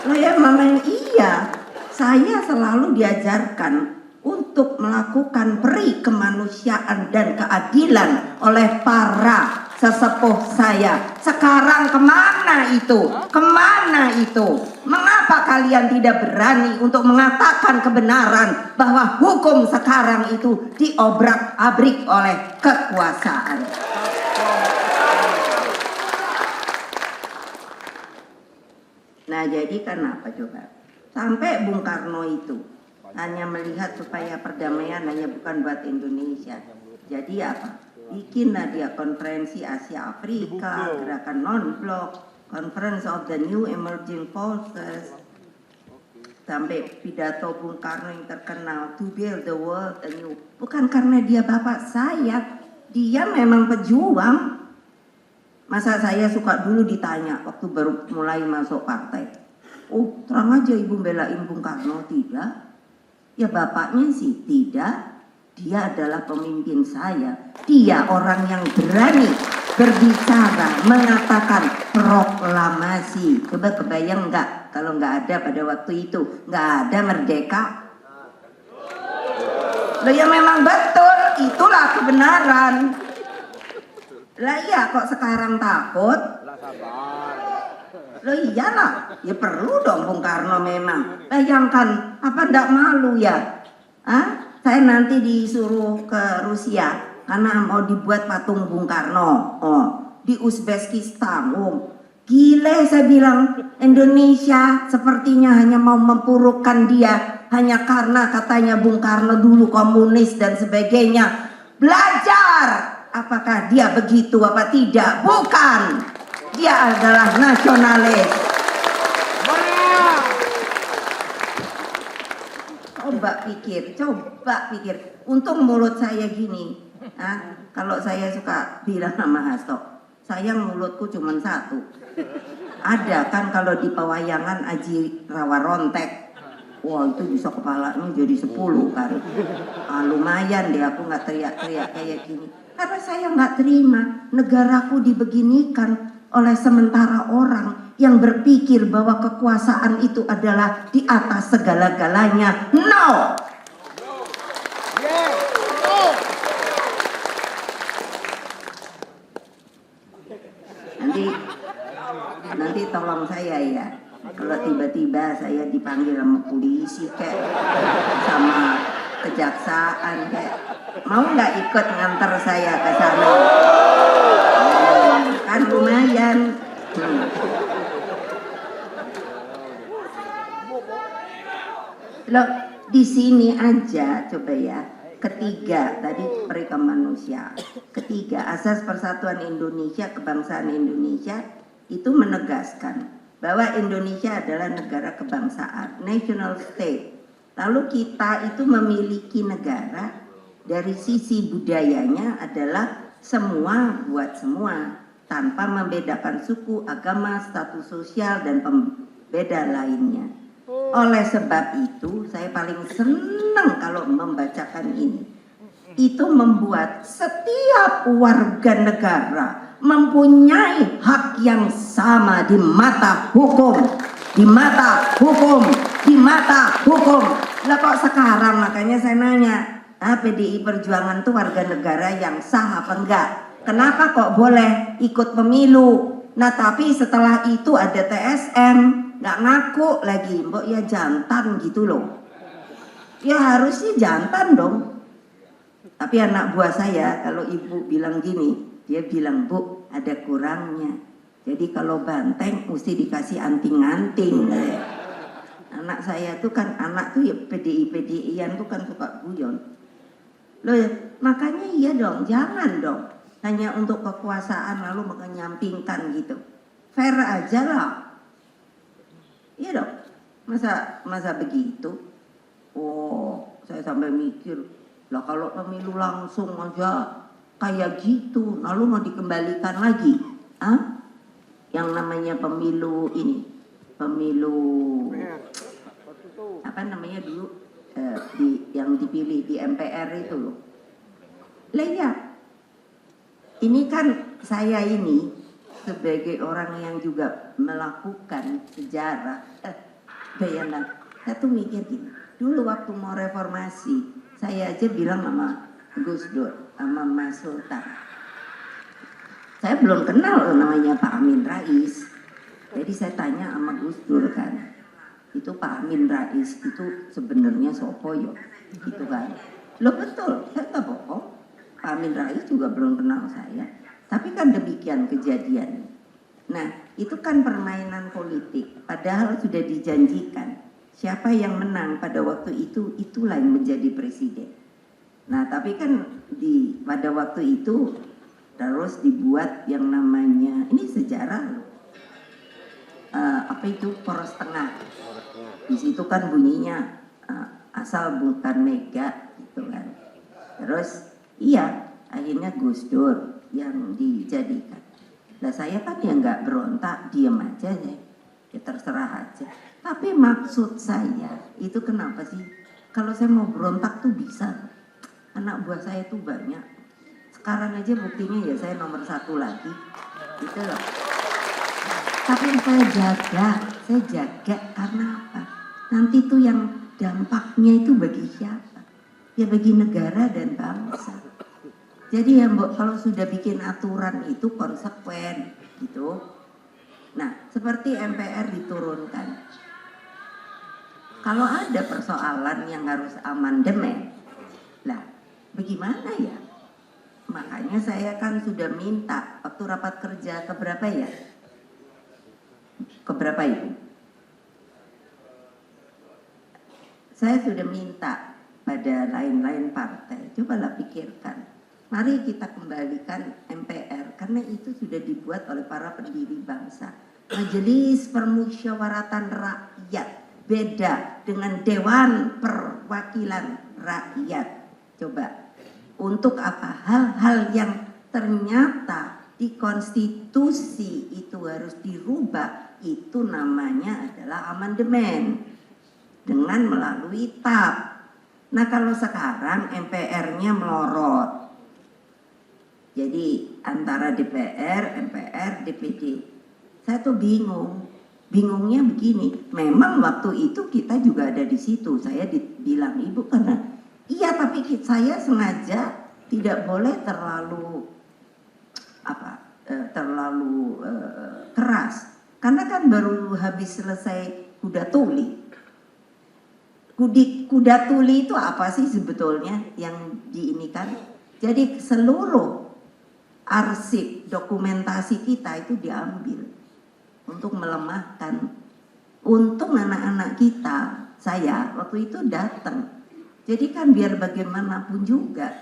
Loh ya memang iya. Saya selalu diajarkan untuk melakukan peri kemanusiaan dan keadilan oleh para sesepuh saya. Sekarang kemana itu? Kemana itu? Mengapa kalian tidak berani untuk mengatakan kebenaran bahwa hukum sekarang itu diobrak-abrik oleh kekuasaan? Nah, jadi kenapa coba? Sampai Bung Karno itu hanya melihat supaya perdamaian hanya bukan buat Indonesia. Jadi apa? Bikinlah dia konferensi Asia Afrika, gerakan non-blok, Conference of the New Emerging Forces, sampai pidato Bung Karno yang terkenal, to build the world anew. Bukan karena dia bapak saya, dia memang pejuang. Masa saya suka dulu ditanya waktu baru mulai masuk partai, oh terang aja ibu belain Bung Karno? Tidak. Ya bapaknya sih tidak. Dia adalah pemimpin saya. Dia orang yang berani berbicara, mengatakan proklamasi. Coba kebayang nggak kalau nggak ada pada waktu itu, nggak ada merdeka. Loh ya memang betul, itulah kebenaran. Lah iya kok sekarang takut? Loh iyalah, ya perlu dong Bung Karno memang. Bayangkan, apa ndak malu ya? Saya nanti disuruh ke Rusia karena mau dibuat patung Bung Karno. Oh, di Uzbekistan. Oh, gile saya bilang, Indonesia sepertinya hanya mau mempurukan dia hanya karena katanya Bung Karno dulu komunis dan sebagainya. belajar. Apakah dia begitu apa tidak? Bukan. Dia adalah nasionalis. Coba pikir. Untung mulut saya gini. Kalau saya suka bilang sama Hasto, sayang mulutku cuma satu. Ada kan kalau di pewayangan Aji Rawa Rontek, wah itu bisa kepalanya jadi 10 kan. Lumayan deh aku nggak teriak-teriak kayak gini. Karena saya nggak terima negaraku dibeginikan oleh sementara orang yang berpikir bahwa kekuasaan itu adalah di atas segala-galanya. No! Nanti tolong saya ya. Kalau tiba-tiba saya dipanggil sama polisi kayak sama kejaksaan kayak, mau nggak ikut nganter saya ke sana? Kan lumayan. Loh, di sini aja coba ya. Ketiga, tadi mereka manusia. Ketiga, asas persatuan Indonesia, kebangsaan Indonesia itu menegaskan bahwa Indonesia adalah negara kebangsaan, national state. Lalu kita itu memiliki negara dari sisi budayanya adalah semua buat semua, tanpa membedakan suku, agama, status sosial, dan pembeda lainnya. Oleh sebab itu, saya paling senang kalau membacakan ini. Itu membuat setiap warga negara mempunyai hak yang sama di mata hukum. Di mata hukum. Di mata hukum. Lah kok sekarang makanya saya nanya, PDI Perjuangan itu warga negara yang sah apa enggak? Kenapa kok boleh ikut pemilu? Nah tapi setelah itu ada TSM, nggak ngaku lagi, mbok ya jantan gitu loh. Ya harusnya jantan dong. Tapi anak buah saya kalau ibu bilang gini, dia bilang, Bu ada kurangnya. Jadi kalau banteng mesti dikasih anting-anting. Anak saya tuh kan anak tuh ya PDI-PDI-an tuh kan suka guyon. Loh ya, makanya iya dong, jangan dong. Hanya untuk kekuasaan lalu menyampingkan gitu. Fair aja lah. Iya dong. Masa begitu? Oh, saya sampai mikir, lah kalau pemilu langsung aja kayak gitu, lalu mau dikembalikan lagi? Yang namanya pemilu ini, pemilu apa namanya dulu yang dipilih di MPR itu loh. Lah ya, ini kan saya ini sebagai orang yang juga melakukan sejarah, bayangan, saya tuh mikir gini, dulu waktu mau reformasi, saya aja bilang sama Gus Dur, sama Mas Sultan, saya belum kenal namanya Pak Amin Rais. Jadi saya tanya sama Gus Dur kan, itu Pak Amin Rais itu sebenarnya sopo yo, gitu kan. Loh betul, saya tak bohong. Pak Amin Rais juga belum kenal saya. Tapi kan demikian kejadian. Nah, itu kan permainan politik. Padahal sudah dijanjikan. Siapa yang menang pada waktu itu, itulah yang menjadi presiden. Nah, tapi kan pada waktu itu terus dibuat yang namanya, ini sejarah apa itu, poros tengah. Di situ kan bunyinya asal bukan mega gitu kan. Terus iya, akhirnya Gus Dur yang dijadikan. Nah saya kan ya nggak berontak, diam aja ya terserah aja. Tapi maksud saya itu kenapa sih? Kalau saya mau berontak tuh bisa. Anak buah saya tuh banyak. Sekarang aja buktinya ya saya nomor 1 lagi. Gitu loh. Tapi saya jaga karena apa? Nanti tuh yang dampaknya itu bagi siapa? Ya bagi negara dan bangsa. Jadi ya Mbok, kalau sudah bikin aturan itu konsekuen gitu. Nah, seperti MPR diturunkan. Kalau ada persoalan yang harus amandemen, lah bagaimana ya? Makanya saya kan sudah minta waktu rapat kerja keberapa ya? Keberapa itu? Saya sudah minta pada lain-lain partai, cobalah pikirkan. Mari kita kembalikan MPR karena itu sudah dibuat oleh para pendiri bangsa. Majelis Permusyawaratan Rakyat beda dengan Dewan Perwakilan Rakyat. Coba, untuk apa? Hal-hal yang ternyata di konstitusi itu harus dirubah, itu namanya adalah amandemen dengan melalui TAP. Nah kalau sekarang MPR-nya melorot, jadi antara DPR, MPR, DPD. Saya tuh bingung. Bingungnya begini. Memang waktu itu kita juga ada di situ. Saya bilang ibu karena iya, tapi saya sengaja tidak boleh terlalu keras. Karena kan baru habis selesai kuda tuli. Kuda tuli itu apa sih sebetulnya yang diinikan? Jadi seluruh arsip dokumentasi kita itu diambil untuk melemahkan. Untung anak-anak kita, saya waktu itu datang. Jadi kan biar bagaimanapun juga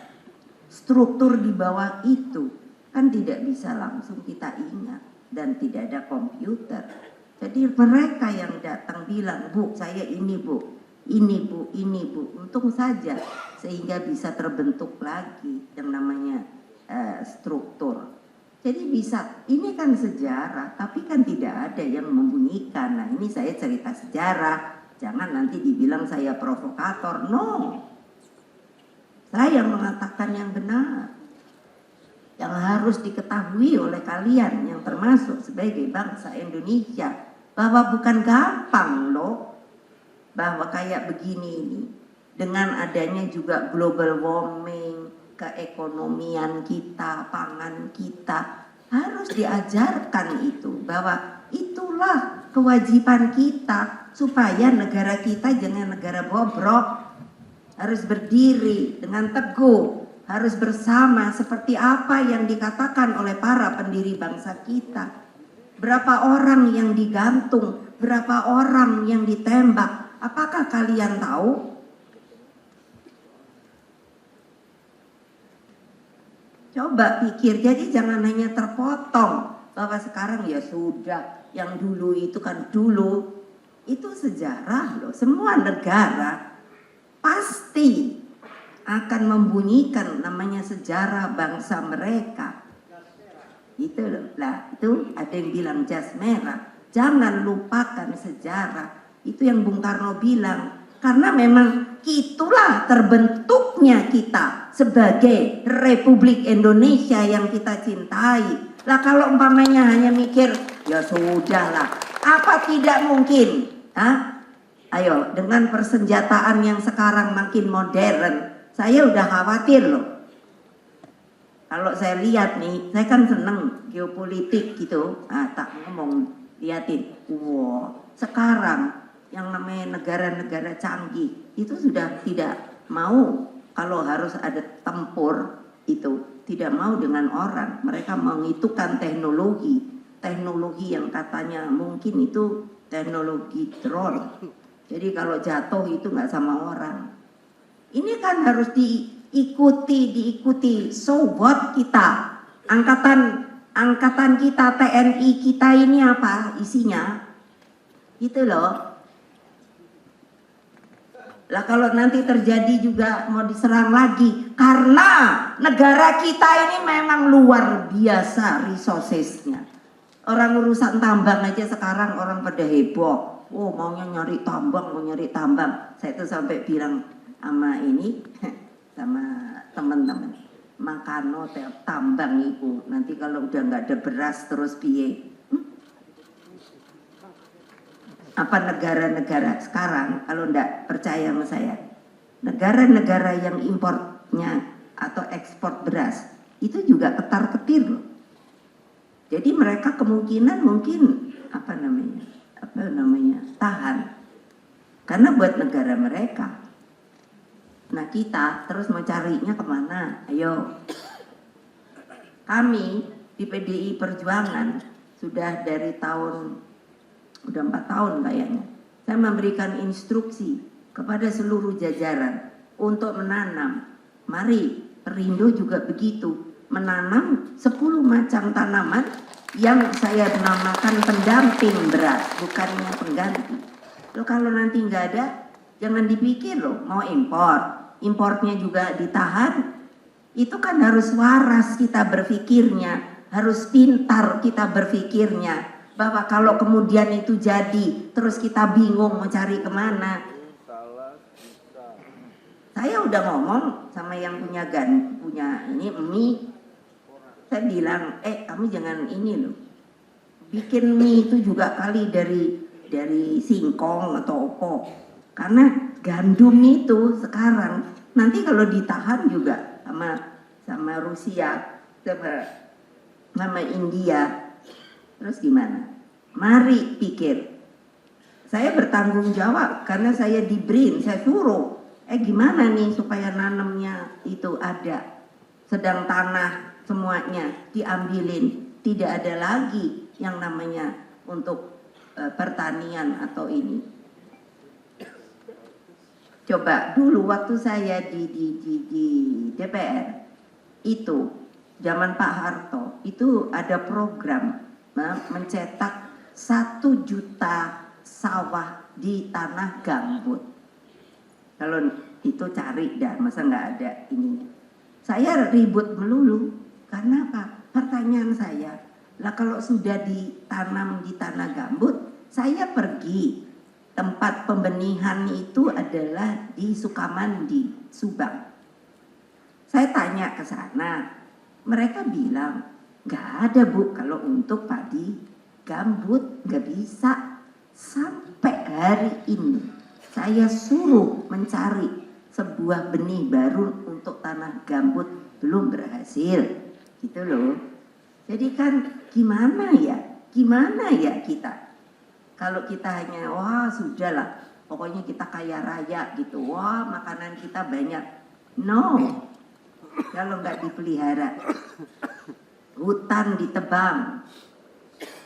struktur di bawah itu kan tidak bisa langsung kita ingat dan tidak ada komputer. Jadi mereka yang datang bilang, Bu saya ini Bu, ini Bu, ini Bu. Untung saja sehingga bisa terbentuk lagi yang namanya struktur. Jadi bisa, ini kan sejarah, tapi kan tidak ada yang membunyikan. Nah ini saya cerita sejarah, jangan nanti dibilang saya provokator. No, saya mengatakan yang benar, yang harus diketahui oleh kalian yang termasuk sebagai bangsa Indonesia, bahwa bukan gampang loh, bahwa kayak begini ini, dengan adanya juga global warming, keekonomian kita, pangan kita, harus diajarkan itu, bahwa itulah kewajiban kita supaya negara kita jangan negara bobrok, harus berdiri dengan teguh, harus bersama seperti apa yang dikatakan oleh para pendiri bangsa kita. Berapa orang yang digantung, berapa orang yang ditembak, apakah kalian tahu? Coba pikir, jadi jangan hanya terpotong bahwa sekarang ya sudah, yang dulu itu kan dulu, itu sejarah loh. Semua negara pasti akan membunyikan namanya sejarah bangsa mereka. Itu loh, lah itu ada yang bilang jas merah, jangan lupakan sejarah. Itu yang Bung Karno bilang, karena memang itulah terbentuknya kita sebagai Republik Indonesia yang kita cintai. Lah kalau umpamanya hanya mikir, ya sudahlah, apa tidak mungkin? Hah? Ayo, dengan persenjataan yang sekarang makin modern, saya udah khawatir loh. Kalau saya lihat nih, saya kan seneng geopolitik gitu. Tak ngomong, liatin. Wow, sekarang yang namanya negara-negara canggih itu sudah tidak mau, kalau harus ada tempur itu tidak mau dengan orang. Mereka menghitungkan teknologi yang katanya mungkin itu teknologi drone. Jadi kalau jatuh itu nggak sama orang. Ini kan harus diikuti. So what kita? Angkatan kita, TNI kita ini apa isinya? Itu loh. Lah kalau nanti terjadi juga mau diserang lagi, karena negara kita ini memang luar biasa resourcesnya. Orang urusan tambang aja sekarang orang pada heboh. Oh maunya nyari tambang, mau nyari tambang. Saya tuh sampai bilang sama ini, sama teman-teman, makano tambang itu nanti kalau udah nggak ada beras terus piye? Apa negara-negara sekarang, kalau enggak percaya sama saya, negara-negara yang importnya atau ekspor beras itu juga ketar-ketir loh. Jadi mereka kemungkinan mungkin apa namanya tahan karena buat negara mereka. Nah kita terus mencarinya kemana? Ayo, kami di PDI Perjuangan sudah dari udah 4 tahun kayaknya, saya memberikan instruksi kepada seluruh jajaran untuk menanam. Mari Perindo juga begitu, menanam 10 macam tanaman yang saya namakan pendamping beras, bukannya pengganti. Loh kalau nanti nggak ada, jangan dipikir loh mau impor, importnya juga ditahan. Itu kan harus waras kita berpikirnya, harus pintar kita berpikirnya, bahwa kalau kemudian itu jadi, terus kita bingung mau cari kemana. Saya udah ngomong sama yang punya ini mie, saya bilang, kamu jangan ini loh, bikin mie itu juga kali dari singkong atau opo, karena gandum itu sekarang nanti kalau ditahan juga sama Rusia, sama India, terus gimana? Mari pikir, saya bertanggung jawab karena saya diberi, saya suruh. Gimana nih supaya nanamnya itu ada, sedang tanah semuanya diambilin, tidak ada lagi yang namanya untuk pertanian atau ini. Coba dulu waktu saya di DPR itu zaman Pak Harto itu ada program mencetak 1 juta sawah di tanah gambut. Kalau itu cari dah, masa nggak ada ini. Saya ribut melulu, karena apa? Pertanyaan saya, lah kalau sudah ditanam di tanah gambut, saya pergi. Tempat pembenihan itu adalah di Sukamandi, Subang. Saya tanya ke sana, mereka bilang, nggak ada Bu, kalau untuk padi gambut nggak bisa. Sampai hari ini saya suruh mencari sebuah benih baru untuk tanah gambut, belum berhasil, gitu loh. Jadi kan gimana ya kita? Kalau kita hanya wah sudahlah, pokoknya kita kaya raya gitu, wah makanan kita banyak. No, kalau nggak dipelihara, hutan ditebang.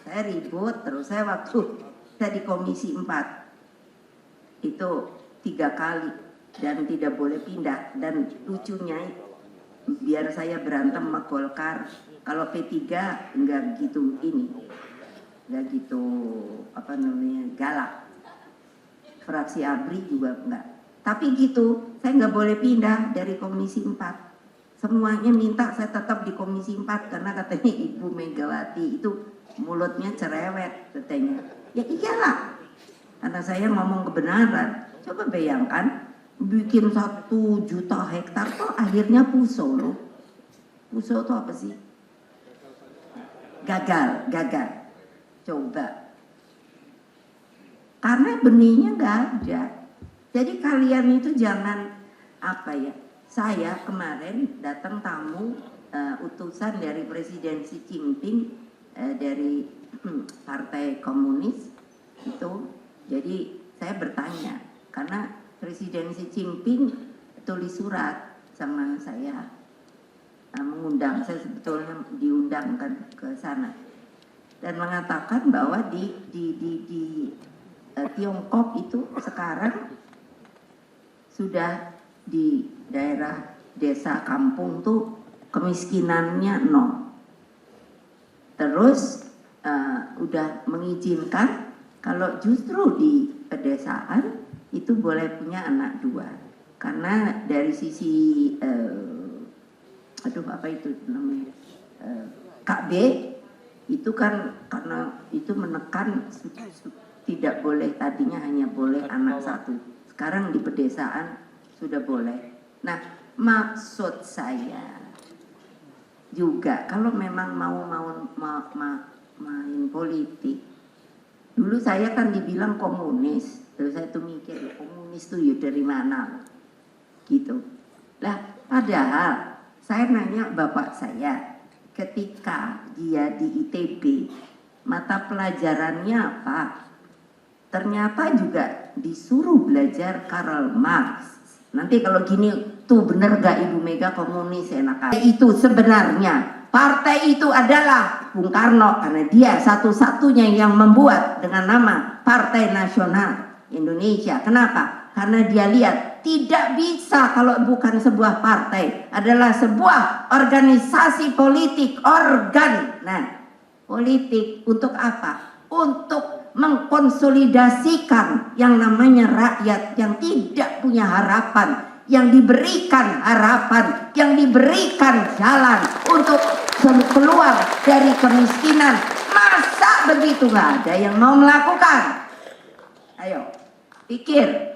Saya ribut terus, saya di Komisi 4 itu 3 kali dan tidak boleh pindah. Dan lucunya biar saya berantem sama Golkar, kalau P3 enggak gitu enggak gitu galak, fraksi ABRI juga enggak, tapi gitu saya enggak boleh pindah dari Komisi 4. Semuanya minta saya tetap di Komisi 4 karena katanya Ibu Megawati itu mulutnya cerewet katanya. Ya iyalah, karena saya ngomong kebenaran. Coba bayangkan bikin 1 juta hektar tuh akhirnya puso loh. Puso itu apa sih? Gagal. Coba. Karena benihnya nggak ada. Jadi kalian itu jangan saya kemarin datang tamu utusan dari Presiden Xi Jinping dari Partai Komunis itu. Jadi saya bertanya karena Presiden Xi Jinping tulis surat sama saya, mengundang saya, sebetulnya diundangkan ke sana, dan mengatakan bahwa di Tiongkok itu sekarang sudah di daerah desa kampung tuh kemiskinannya 0. Terus udah mengizinkan kalau justru di pedesaan itu boleh punya anak 2, karena dari sisi KB itu kan karena itu menekan tidak boleh, tadinya hanya boleh anak 1, sekarang di pedesaan sudah boleh. Nah maksud saya juga kalau memang mau main politik, dulu saya kan dibilang komunis, terus saya tuh mikir komunis tuh ya dari mana gitu lah. Padahal saya nanya bapak saya ketika dia di ITB, mata pelajarannya apa, ternyata juga disuruh belajar Karl Marx. Nanti kalau gini tuh bener gak Ibu Mega komunis, enak aja. Itu sebenarnya partai itu adalah Bung Karno, karena dia satu-satunya yang membuat dengan nama Partai Nasional Indonesia. Kenapa? karena dia lihat tidak bisa kalau bukan sebuah partai, adalah sebuah organisasi politik, organ. Nah, politik untuk apa? Untuk mengkonsolidasikan yang namanya rakyat yang tidak punya harapan, yang diberikan harapan, yang diberikan jalan untuk keluar dari kemiskinan. Masa begitu nggak ada yang mau melakukan? Ayo, pikir.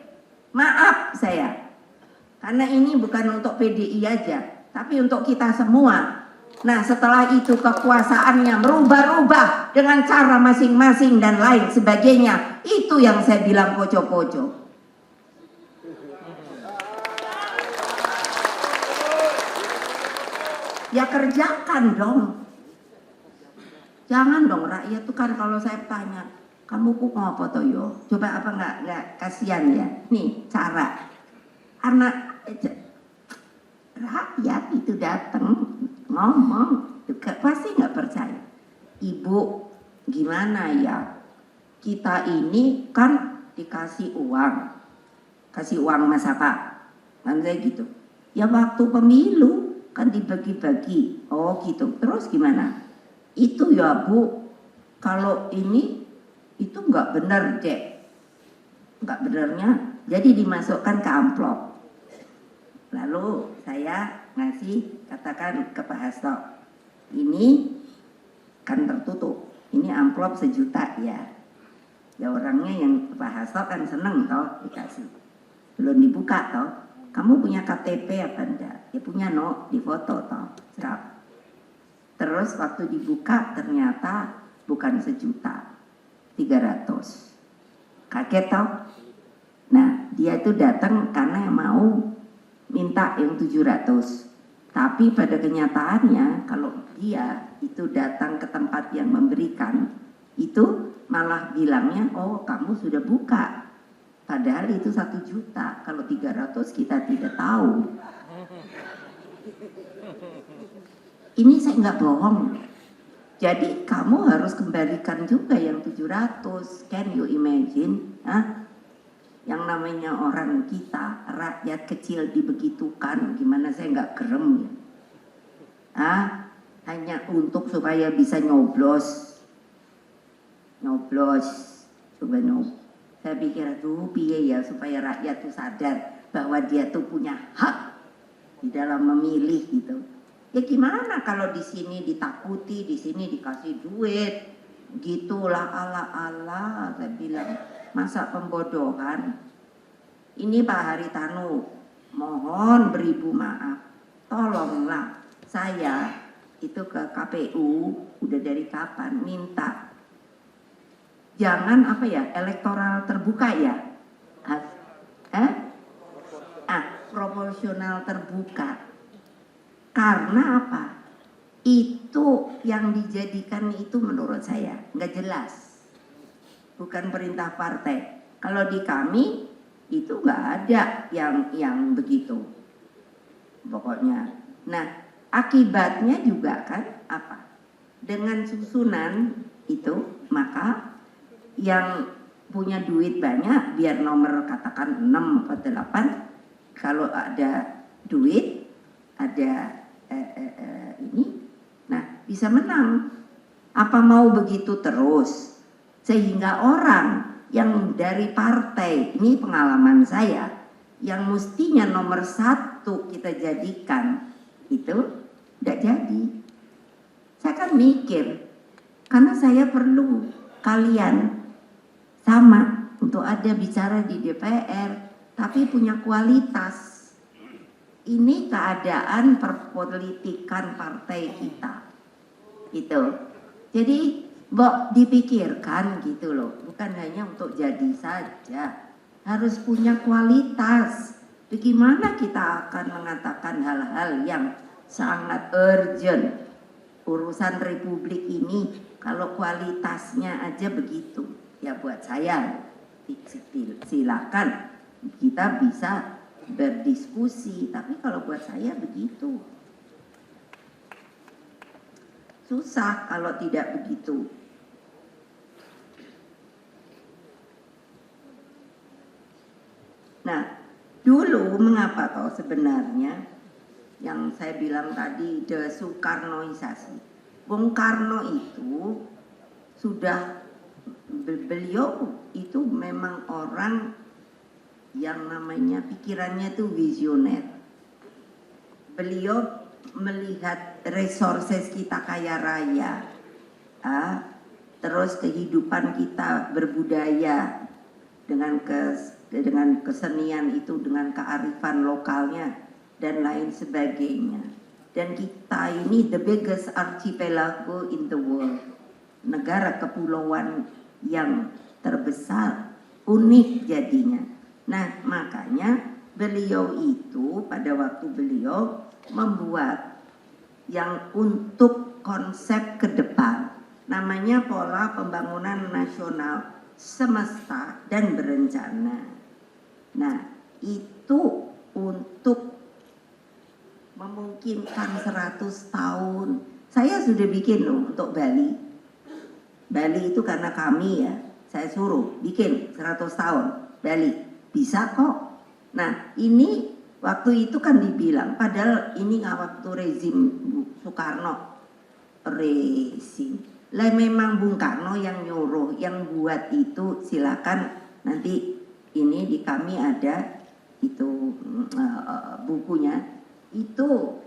Maaf saya, karena ini bukan untuk PDI aja, tapi untuk kita semua. Nah, setelah itu kekuasaannya merubah-rubah dengan cara masing-masing dan lain sebagainya. Itu yang saya bilang poco-poco. Ya kerjakan dong. Jangan dong, rakyat itu kan kalau saya tanya, kamu kok ngopo toh yo? Coba apa nggak kasihan ya? Nih cara anak rakyat itu datang ngomong, pasti nggak percaya. Ibu, gimana ya? Kita ini kan dikasih uang mas apa? Kan saya gitu. Ya waktu pemilu kan dibagi-bagi. Oh gitu. Terus gimana? Itu ya Bu, kalau ini itu nggak benar dek, nggak benarnya. Jadi dimasukkan ke amplop. Lalu saya ngasih, katakan ke Pak Hasto, ini kan tertutup, ini amplop 1 juta ya. Ya orangnya yang Pak Hasto kan seneng toh dikasih, belum dibuka toh. Kamu punya KTP apa enggak? Ya punya no, difoto toh, serap. Terus waktu dibuka ternyata bukan 1 juta, 300. Kaget toh? Nah dia itu datang karena mau minta yang 700. Tapi pada kenyataannya kalau dia itu datang ke tempat yang memberikan, itu malah bilangnya, oh kamu sudah buka. Padahal itu 1 juta, kalau 300 kita tidak tahu. Ini saya nggak bohong. Jadi kamu harus kembalikan juga yang 700. Can you imagine? Hah? Yang namanya orang kita, rakyat kecil dibegitukan, gimana saya nggak gerem ya? Hanya untuk supaya bisa nyoblos, coba Saya pikir tuh piye ya supaya rakyat tuh sadar bahwa dia tuh punya hak di dalam memilih gitu. Ya gimana kalau di sini ditakuti, di sini dikasih duit, gitulah ala-ala. Saya bilang masa pembodohan. Ini Pak Haritanu, mohon beribu maaf, tolonglah saya itu ke KPU udah dari kapan minta jangan apa ya, elektoral terbuka ya, proporsional terbuka. Karena apa? Itu yang dijadikan itu menurut saya nggak jelas, bukan perintah partai. Kalau di kami itu nggak ada yang begitu, pokoknya. Nah akibatnya juga kan apa? Dengan susunan itu maka yang punya duit banyak, biar nomor katakan 6 atau 8, kalau ada duit, ada ini, nah bisa menang. Apa mau begitu terus? Sehingga orang yang dari partai, ini pengalaman saya, yang mestinya nomor 1 kita jadikan, itu tidak jadi. Saya kan mikir, karena saya perlu kalian sama untuk ada bicara di DPR, tapi punya kualitas. Ini keadaan perpolitikan partai kita, gitu. Jadi, dipikirkan gitu loh, bukan hanya untuk jadi saja, harus punya kualitas. Bagaimana kita akan mengatakan hal-hal yang sangat urgent, urusan republik ini, kalau kualitasnya aja begitu. Ya buat saya silakan kita bisa berdiskusi, tapi kalau buat saya begitu susah kalau tidak begitu. Nah, dulu mengapa toh sebenarnya yang saya bilang tadi desoekarnoisasi. Bung Karno itu sudah, beliau itu memang orang yang namanya pikirannya itu visioner. Beliau melihat resources kita kaya raya, terus kehidupan kita berbudaya dengan kesenian itu, dengan kearifan lokalnya dan lain sebagainya. Dan kita ini the biggest archipelago in the world, negara kepulauan yang terbesar, unik jadinya. Nah, makanya beliau itu pada waktu beliau membuat yang untuk konsep ke depan, namanya pola pembangunan nasional semesta dan berencana. Nah, itu untuk memungkinkan 100 tahun. Saya sudah bikin loh untuk Bali. Bali itu karena kami ya, saya suruh bikin 100 tahun Bali. Bisa kok. Nah, ini waktu itu kan dibilang, padahal ini waktu rezim Soekarno, rezim. Lah memang Bung Karno yang nyuruh, yang buat itu, silakan nanti ini di kami ada itu bukunya. Itu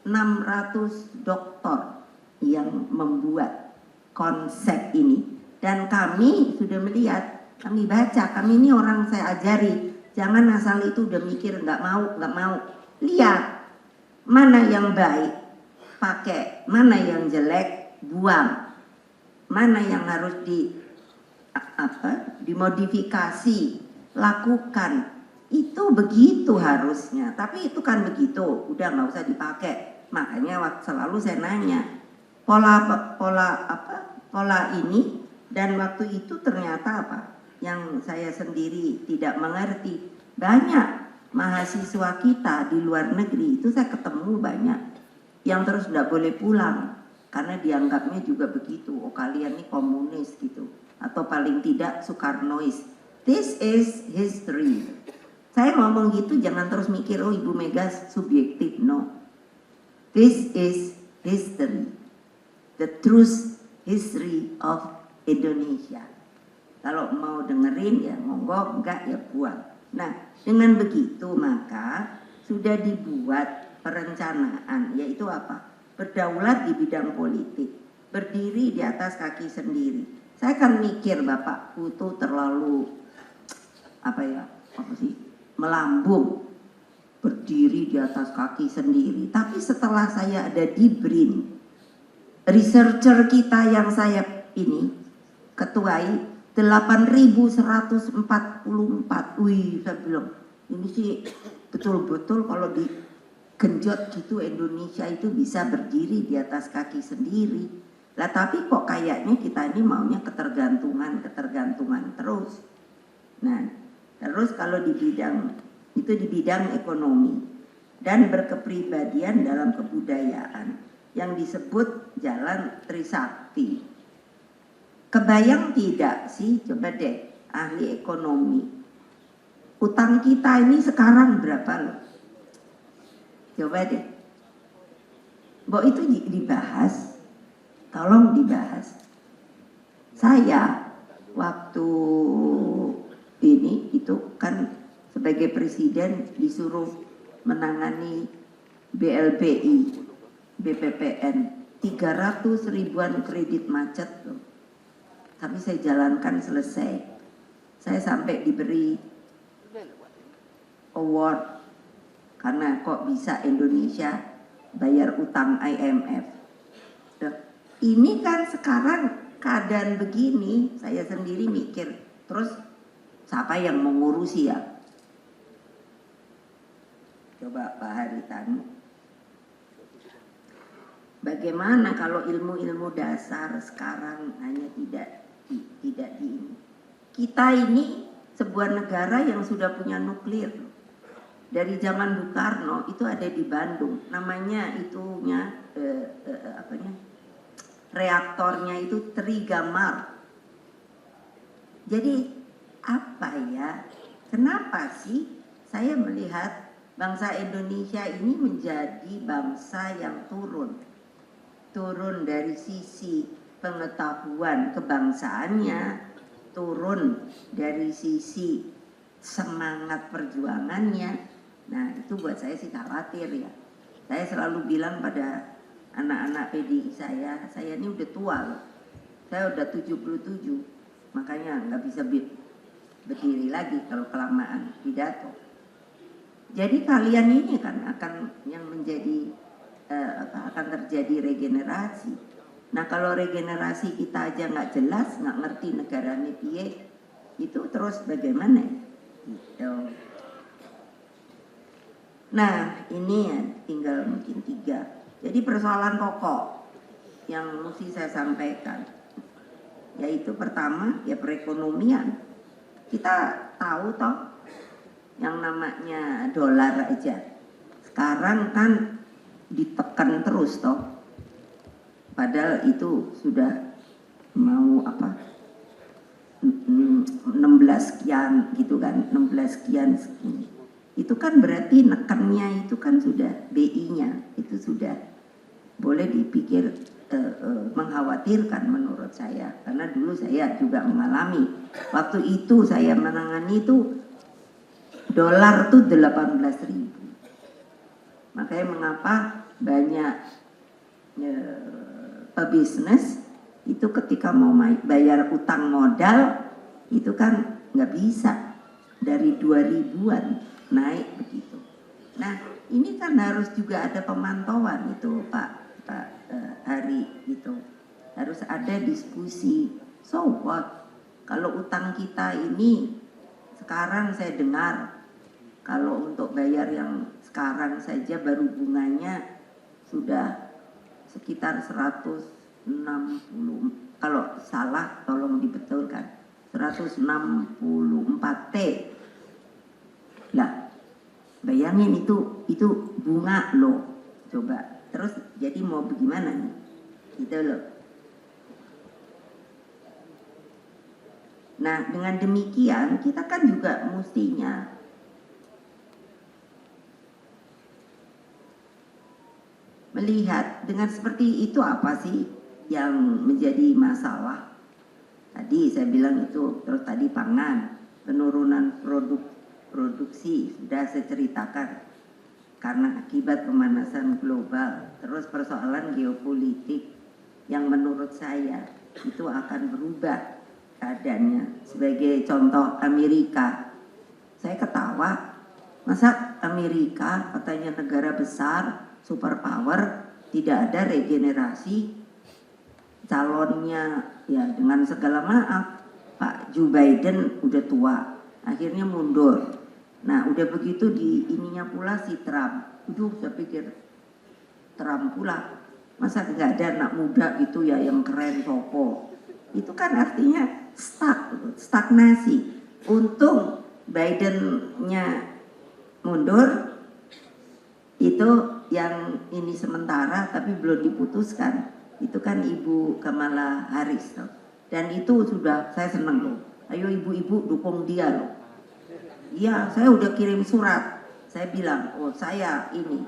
600 doktor yang membuat konsep ini, dan kami sudah melihat, kami baca, kami ini orang saya ajari, jangan asal itu udah mikir nggak mau, lihat mana yang baik pakai, mana yang jelek buang, mana yang harus dimodifikasi, lakukan. Itu begitu harusnya, tapi itu kan begitu, udah nggak usah dipakai. Makanya selalu saya nanya pola ini, dan waktu itu ternyata apa yang saya sendiri tidak mengerti. Banyak mahasiswa kita di luar negeri itu saya ketemu banyak yang terus nggak boleh pulang karena dianggapnya juga begitu, oh kalian ini komunis gitu, atau paling tidak Soekarnois. This is history. Saya ngomong gitu jangan terus mikir oh Ibu Mega subjektif, no. This is history, the truth history of Indonesia. Kalau mau dengerin ya monggo, enggak ya buang. Nah, dengan begitu maka sudah dibuat perencanaan, yaitu apa? Berdaulat di bidang politik, berdiri di atas kaki sendiri. Saya kan mikir Bapakku tuh terlalu melambung, berdiri di atas kaki sendiri. Tapi setelah saya ada di BRIN, researcher kita yang saya ini ketuai 8.144. Wih, saya bilang ini sih betul-betul kalau digenjot gitu Indonesia itu bisa berdiri di atas kaki sendiri. Lah tapi kok kayaknya kita ini maunya ketergantungan terus. Nah, terus kalau di bidang ekonomi dan berkepribadian dalam kebudayaan yang disebut jalan Trisakti. Kebayang tidak sih, coba deh ahli ekonomi, utang kita ini sekarang berapa loh? Coba deh, Mbok itu dibahas, tolong dibahas. Saya waktu ini itu kan sebagai presiden disuruh menangani BLBI, BPPN, 300 ribuan kredit macet loh. Tapi saya jalankan selesai. Saya sampai diberi award karena kok bisa Indonesia bayar utang IMF. Ini kan sekarang keadaan begini, saya sendiri mikir, terus siapa yang mengurusi ya? Coba Pak Haritanu. Bagaimana kalau ilmu-ilmu dasar sekarang hanya tidak di ini? Kita ini sebuah negara yang sudah punya nuklir. Dari zaman Bung Karno itu ada di Bandung, namanya itunya reaktornya itu Trigamar. Jadi apa ya? Kenapa sih saya melihat bangsa Indonesia ini menjadi bangsa yang turun dari sisi pengetahuan kebangsaannya, turun dari sisi semangat perjuangannya. Nah itu buat saya sih khawatir ya. Saya selalu bilang pada anak-anak PDI saya ini udah tua loh. Saya udah 77, makanya nggak bisa berdiri lagi kalau kelamaan pidato. Jadi kalian ini kan akan yang menjadi akan terjadi regenerasi. Nah kalau regenerasi kita aja nggak jelas, nggak ngerti negaranya piye, itu terus bagaimana? Gitu. Nah ini ya tinggal mungkin 3. Jadi persoalan pokok yang mesti saya sampaikan, yaitu pertama ya perekonomian. Kita tahu toh yang namanya dolar aja sekarang kan ditekan terus toh, padahal itu sudah mau 16 sekian gitu kan, 16 sekian segini. Itu kan berarti nekannya itu kan sudah BI-nya itu sudah boleh dipikir mengkhawatirkan menurut saya, karena dulu saya juga mengalami waktu itu saya menangani itu dolar tuh 18.000. Makanya mengapa banyak pebisnis itu ketika mau bayar utang modal itu kan nggak bisa, dari 2000-an naik begitu. Nah ini kan harus juga ada pemantauan itu Pak Hari, itu harus ada diskusi. So what kalau utang kita ini sekarang saya dengar kalau untuk bayar yang sekarang saja baru bunganya sudah sekitar 160, kalau salah tolong dibetulkan, 164 T. Lah, bayangin itu bunga loh. Coba. Terus jadi mau bagaimana nih? Gitu loh. Nah, dengan demikian kita kan juga mestinya melihat dengan seperti itu apa sih yang menjadi masalah. Tadi saya bilang itu, terus tadi pangan, penurunan produksi sudah saya ceritakan karena akibat pemanasan global, terus persoalan geopolitik yang menurut saya itu akan berubah keadaannya. Sebagai contoh Amerika, saya ketawa, masa Amerika katanya negara besar, superpower, tidak ada regenerasi, calonnya ya dengan segala maaf Pak Joe Biden udah tua, akhirnya mundur. Nah udah begitu di ininya pula si Trump, saya pikir Trump pula, masa nggak ada anak muda gitu ya yang keren sopo. Itu kan artinya stagnasi. Untung Biden-nya mundur, itu yang ini sementara tapi belum diputuskan. Itu kan Ibu Kamala Harris loh. Dan itu sudah saya senang loh. Ayo ibu-ibu dukung dia loh. Iya, saya udah kirim surat. Saya bilang, oh saya ini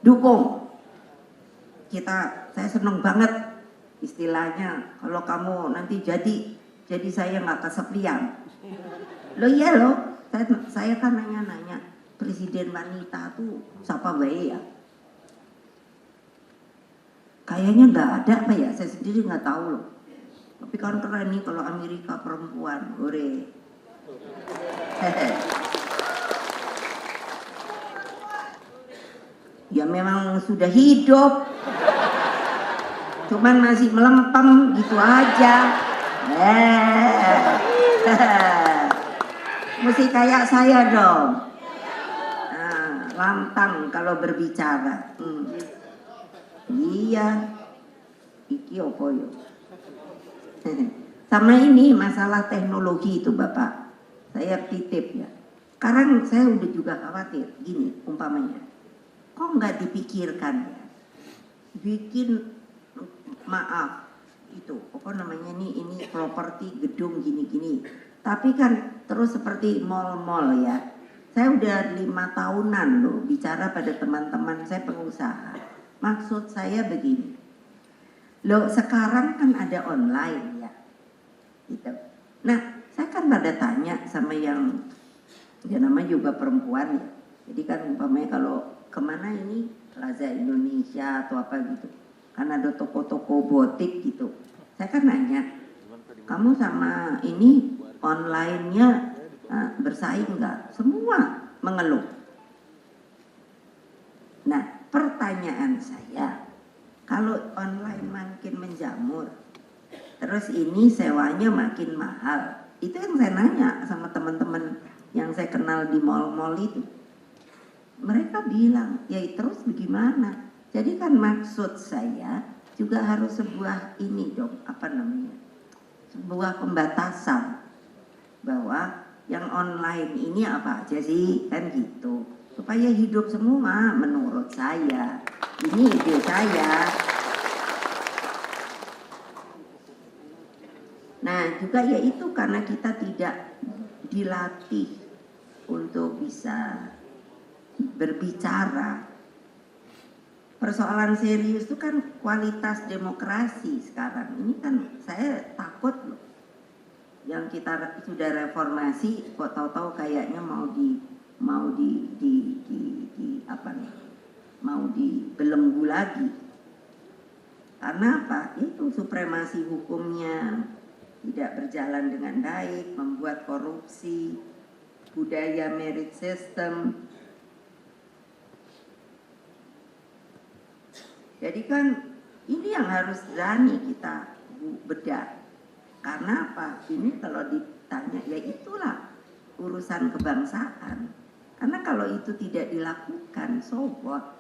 dukung. Saya seneng banget istilahnya. Kalau kamu nanti jadi saya nggak kesepian. Loh iya loh, saya kan nanya presiden wanita tuh siapa baik ya? Kayaknya nggak ada apa ya, saya sendiri nggak tahu loh. Tapi kan keren nih kalau Amerika perempuan, hore. Ya memang sudah hidup, cuman masih melempem gitu aja. Mesti kayak saya dong. Lantang kalau berbicara. Iya, iki opo yo. Sama ini masalah teknologi itu Bapak, saya titip ya. Sekarang saya udah juga khawatir, gini umpamanya, kok nggak dipikirkan ya, bikin itu apa namanya ini properti gedung gini-gini. Tapi kan terus seperti mall-mall ya. Saya udah 5 tahunan loh bicara pada teman-teman saya pengusaha. Maksud saya begini. Loh sekarang kan ada online ya. Gitu. Nah, saya kan pada tanya sama yang dia namanya juga perempuan ya. Jadi kan umpamanya kalau kemana ini Plaza Indonesia atau apa gitu. Kan ada toko-toko botik gitu. Saya kan nanya, kamu sama ini online-nya bersaing nggak? Semua mengeluh. Nah, pertanyaan saya, kalau online makin menjamur, terus ini sewanya makin mahal, itu yang saya nanya sama teman-teman yang saya kenal di mall-mall itu. Mereka bilang, ya terus bagaimana? Jadi kan maksud saya juga harus sebuah ini dong, apa namanya? Sebuah pembatasan bahwa yang online ini apa aja sih, kan gitu. Supaya hidup semua menurut saya. Ini ide saya. Nah juga yaitu karena kita tidak dilatih untuk bisa berbicara. Persoalan serius itu kan kualitas demokrasi sekarang. Ini kan saya takut loh. Yang kita sudah reformasi kok tahu-tahu kayaknya mau di apa nih? Mau dibelenggu lagi. Karena apa? Itu supremasi hukumnya tidak berjalan dengan baik, membuat korupsi, budaya merit system. Jadi kan ini yang harus berani kita bedah. Karena apa? Ini kalau ditanya ya itulah urusan kebangsaan. Karena kalau itu tidak dilakukan, so what?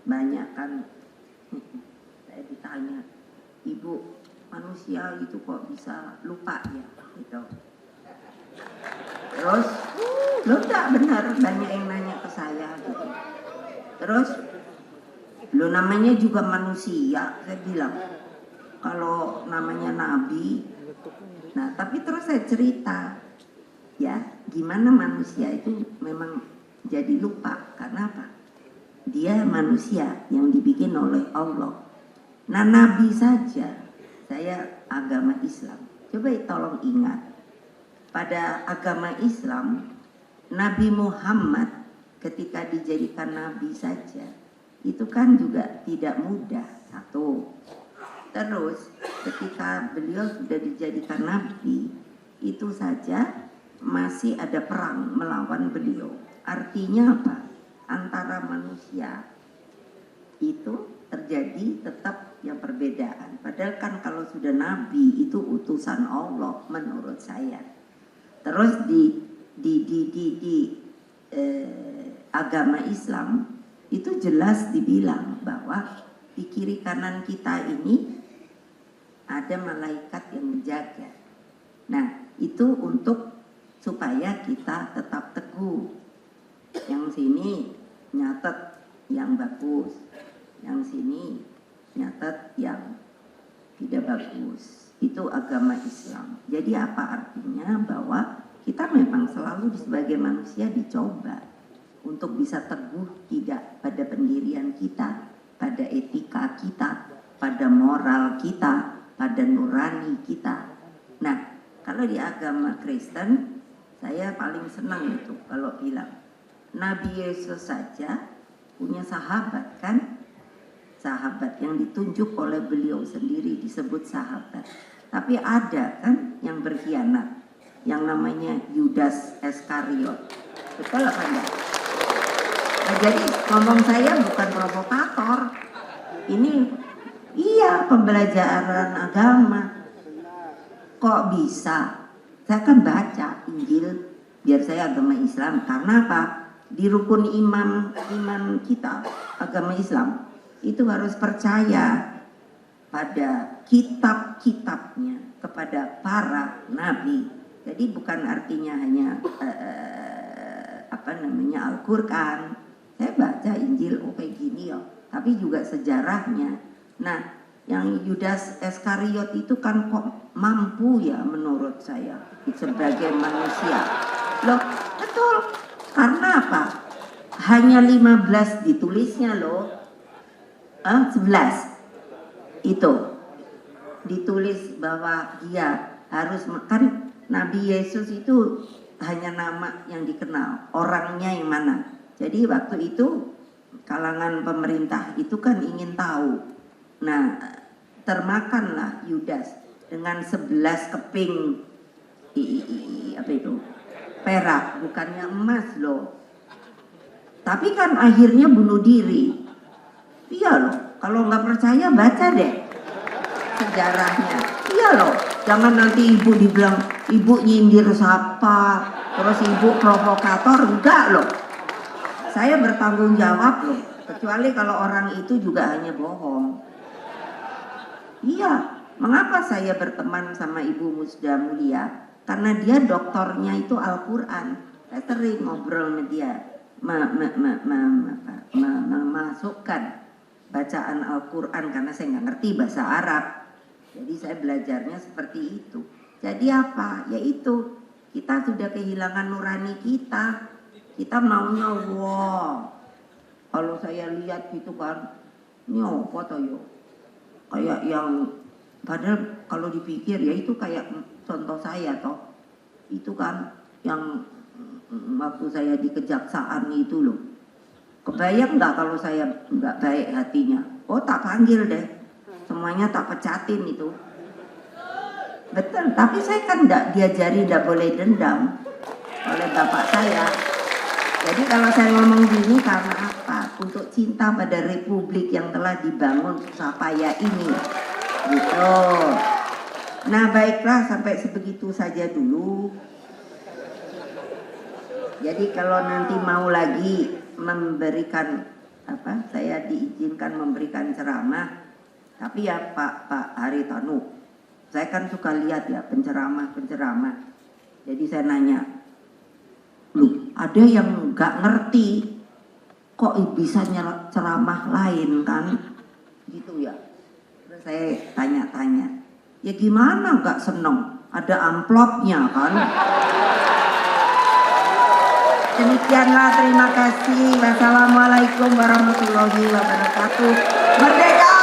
Banyak kan saya ditanya, Ibu, manusia itu kok bisa lupa ya? Gitu. Terus, lo enggak benar, banyak yang nanya ke saya gitu. Terus, lo namanya juga manusia, saya bilang. Kalau namanya nabi, nah tapi terus saya cerita, ya gimana manusia itu memang jadi lupa, karena apa? Dia manusia yang dibikin oleh Allah. Nah nabi saja, saya agama Islam, coba tolong ingat. Pada agama Islam, Nabi Muhammad ketika dijadikan nabi saja, itu kan juga tidak mudah, satu. Terus ketika beliau sudah dijadikan nabi, itu saja masih ada perang melawan beliau. Artinya apa? Antara manusia itu terjadi tetap yang perbedaan. Padahal kan kalau sudah nabi itu utusan Allah menurut saya. Terus di agama Islam itu jelas dibilang bahwa di kiri kanan kita ini ada malaikat yang menjaga. Nah itu untuk supaya kita tetap teguh. Yang sini nyatet yang bagus, yang sini nyatet yang tidak bagus. Itu agama Islam. Jadi apa artinya? Bahwa kita memang selalu sebagai manusia dicoba untuk bisa teguh tidak pada pendirian kita, pada etika kita, pada moral kita, pada nurani kita. Nah, kalau di agama Kristen, saya paling senang itu kalau bilang Nabi Yesus saja punya sahabat kan? Sahabat yang ditunjuk oleh beliau sendiri disebut sahabat. Tapi ada kan yang berkhianat, yang namanya Yudas Iskariot. Betul apa enggak? Nah, jadi ngomong saya bukan provokator. Ini iya pembelajaran agama. Kok bisa? Saya kan baca Injil biar saya agama Islam. Karena apa? Di rukun iman kita agama Islam itu harus percaya pada kitab-kitabnya, kepada para nabi. Jadi bukan artinya hanya Al-Quran. Saya baca Injil, oh kayak gini ya, tapi juga sejarahnya. Nah, yang Yudas Iskariot itu kan kok mampu ya menurut saya sebagai manusia. Loh, betul. Karena apa? Hanya 15 ditulisnya loh. 11 itu ditulis bahwa dia harus, kan Nabi Yesus itu hanya nama yang dikenal, orangnya yang mana. Jadi waktu itu kalangan pemerintah itu kan ingin tahu. Nah, termakanlah Yudas dengan 11 keping apa itu? Perak, bukannya emas loh. Tapi kan akhirnya bunuh diri. Iya loh, kalau nggak percaya baca deh sejarahnya. Iya loh, jangan nanti ibu dibilang ibu nyindir siapa, terus ibu provokator, enggak loh. Saya bertanggung jawab loh, kecuali kalau orang itu juga hanya bohong. Iya, mengapa saya berteman sama Ibu Musda Mulia? Karena dia doktornya itu Al-Quran. Saya sering ngobrol sama dia, memasukkan bacaan Al-Quran karena saya nggak ngerti bahasa Arab. Jadi saya belajarnya seperti itu. Jadi apa? Yaitu kita sudah kehilangan nurani kita. Kita maunya wow. Kalau saya lihat gitu kan, ini apa toh yo? Kayak yang padahal kalau dipikir ya itu kayak contoh saya toh. Itu kan yang waktu saya di kejaksaan itu loh. Kebayang nggak kalau saya nggak baik hatinya? Oh tak panggil deh. Semuanya tak pecatin itu. Betul, tapi saya kan nggak diajari nggak boleh dendam oleh bapak saya. Jadi kalau saya ngomong gini karena apa? Untuk cinta pada republik yang telah dibangun susah payah ini. Gitu. Nah baiklah sampai sebegitu saja dulu. Jadi kalau nanti mau lagi memberikan apa? Saya diizinkan memberikan ceramah. Tapi ya Pak Haritanu, saya kan suka lihat ya penceramah. Jadi saya nanya, loh ada yang nggak ngerti kok bisa ceramah lain kan gitu ya. Terus saya tanya-tanya, ya gimana nggak seneng, ada amplopnya kan. Demikianlah, terima kasih. Wassalamualaikum warahmatullahi wabarakatuh. Merdeka,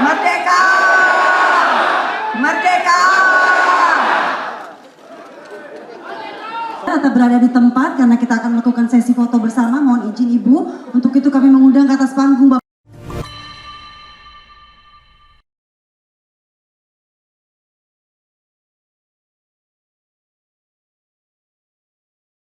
merdeka, merdeka. Kita berada di tempat karena kita akan melakukan sesi foto bersama. Mohon izin Ibu, untuk itu kami mengundang ke atas panggung Bapak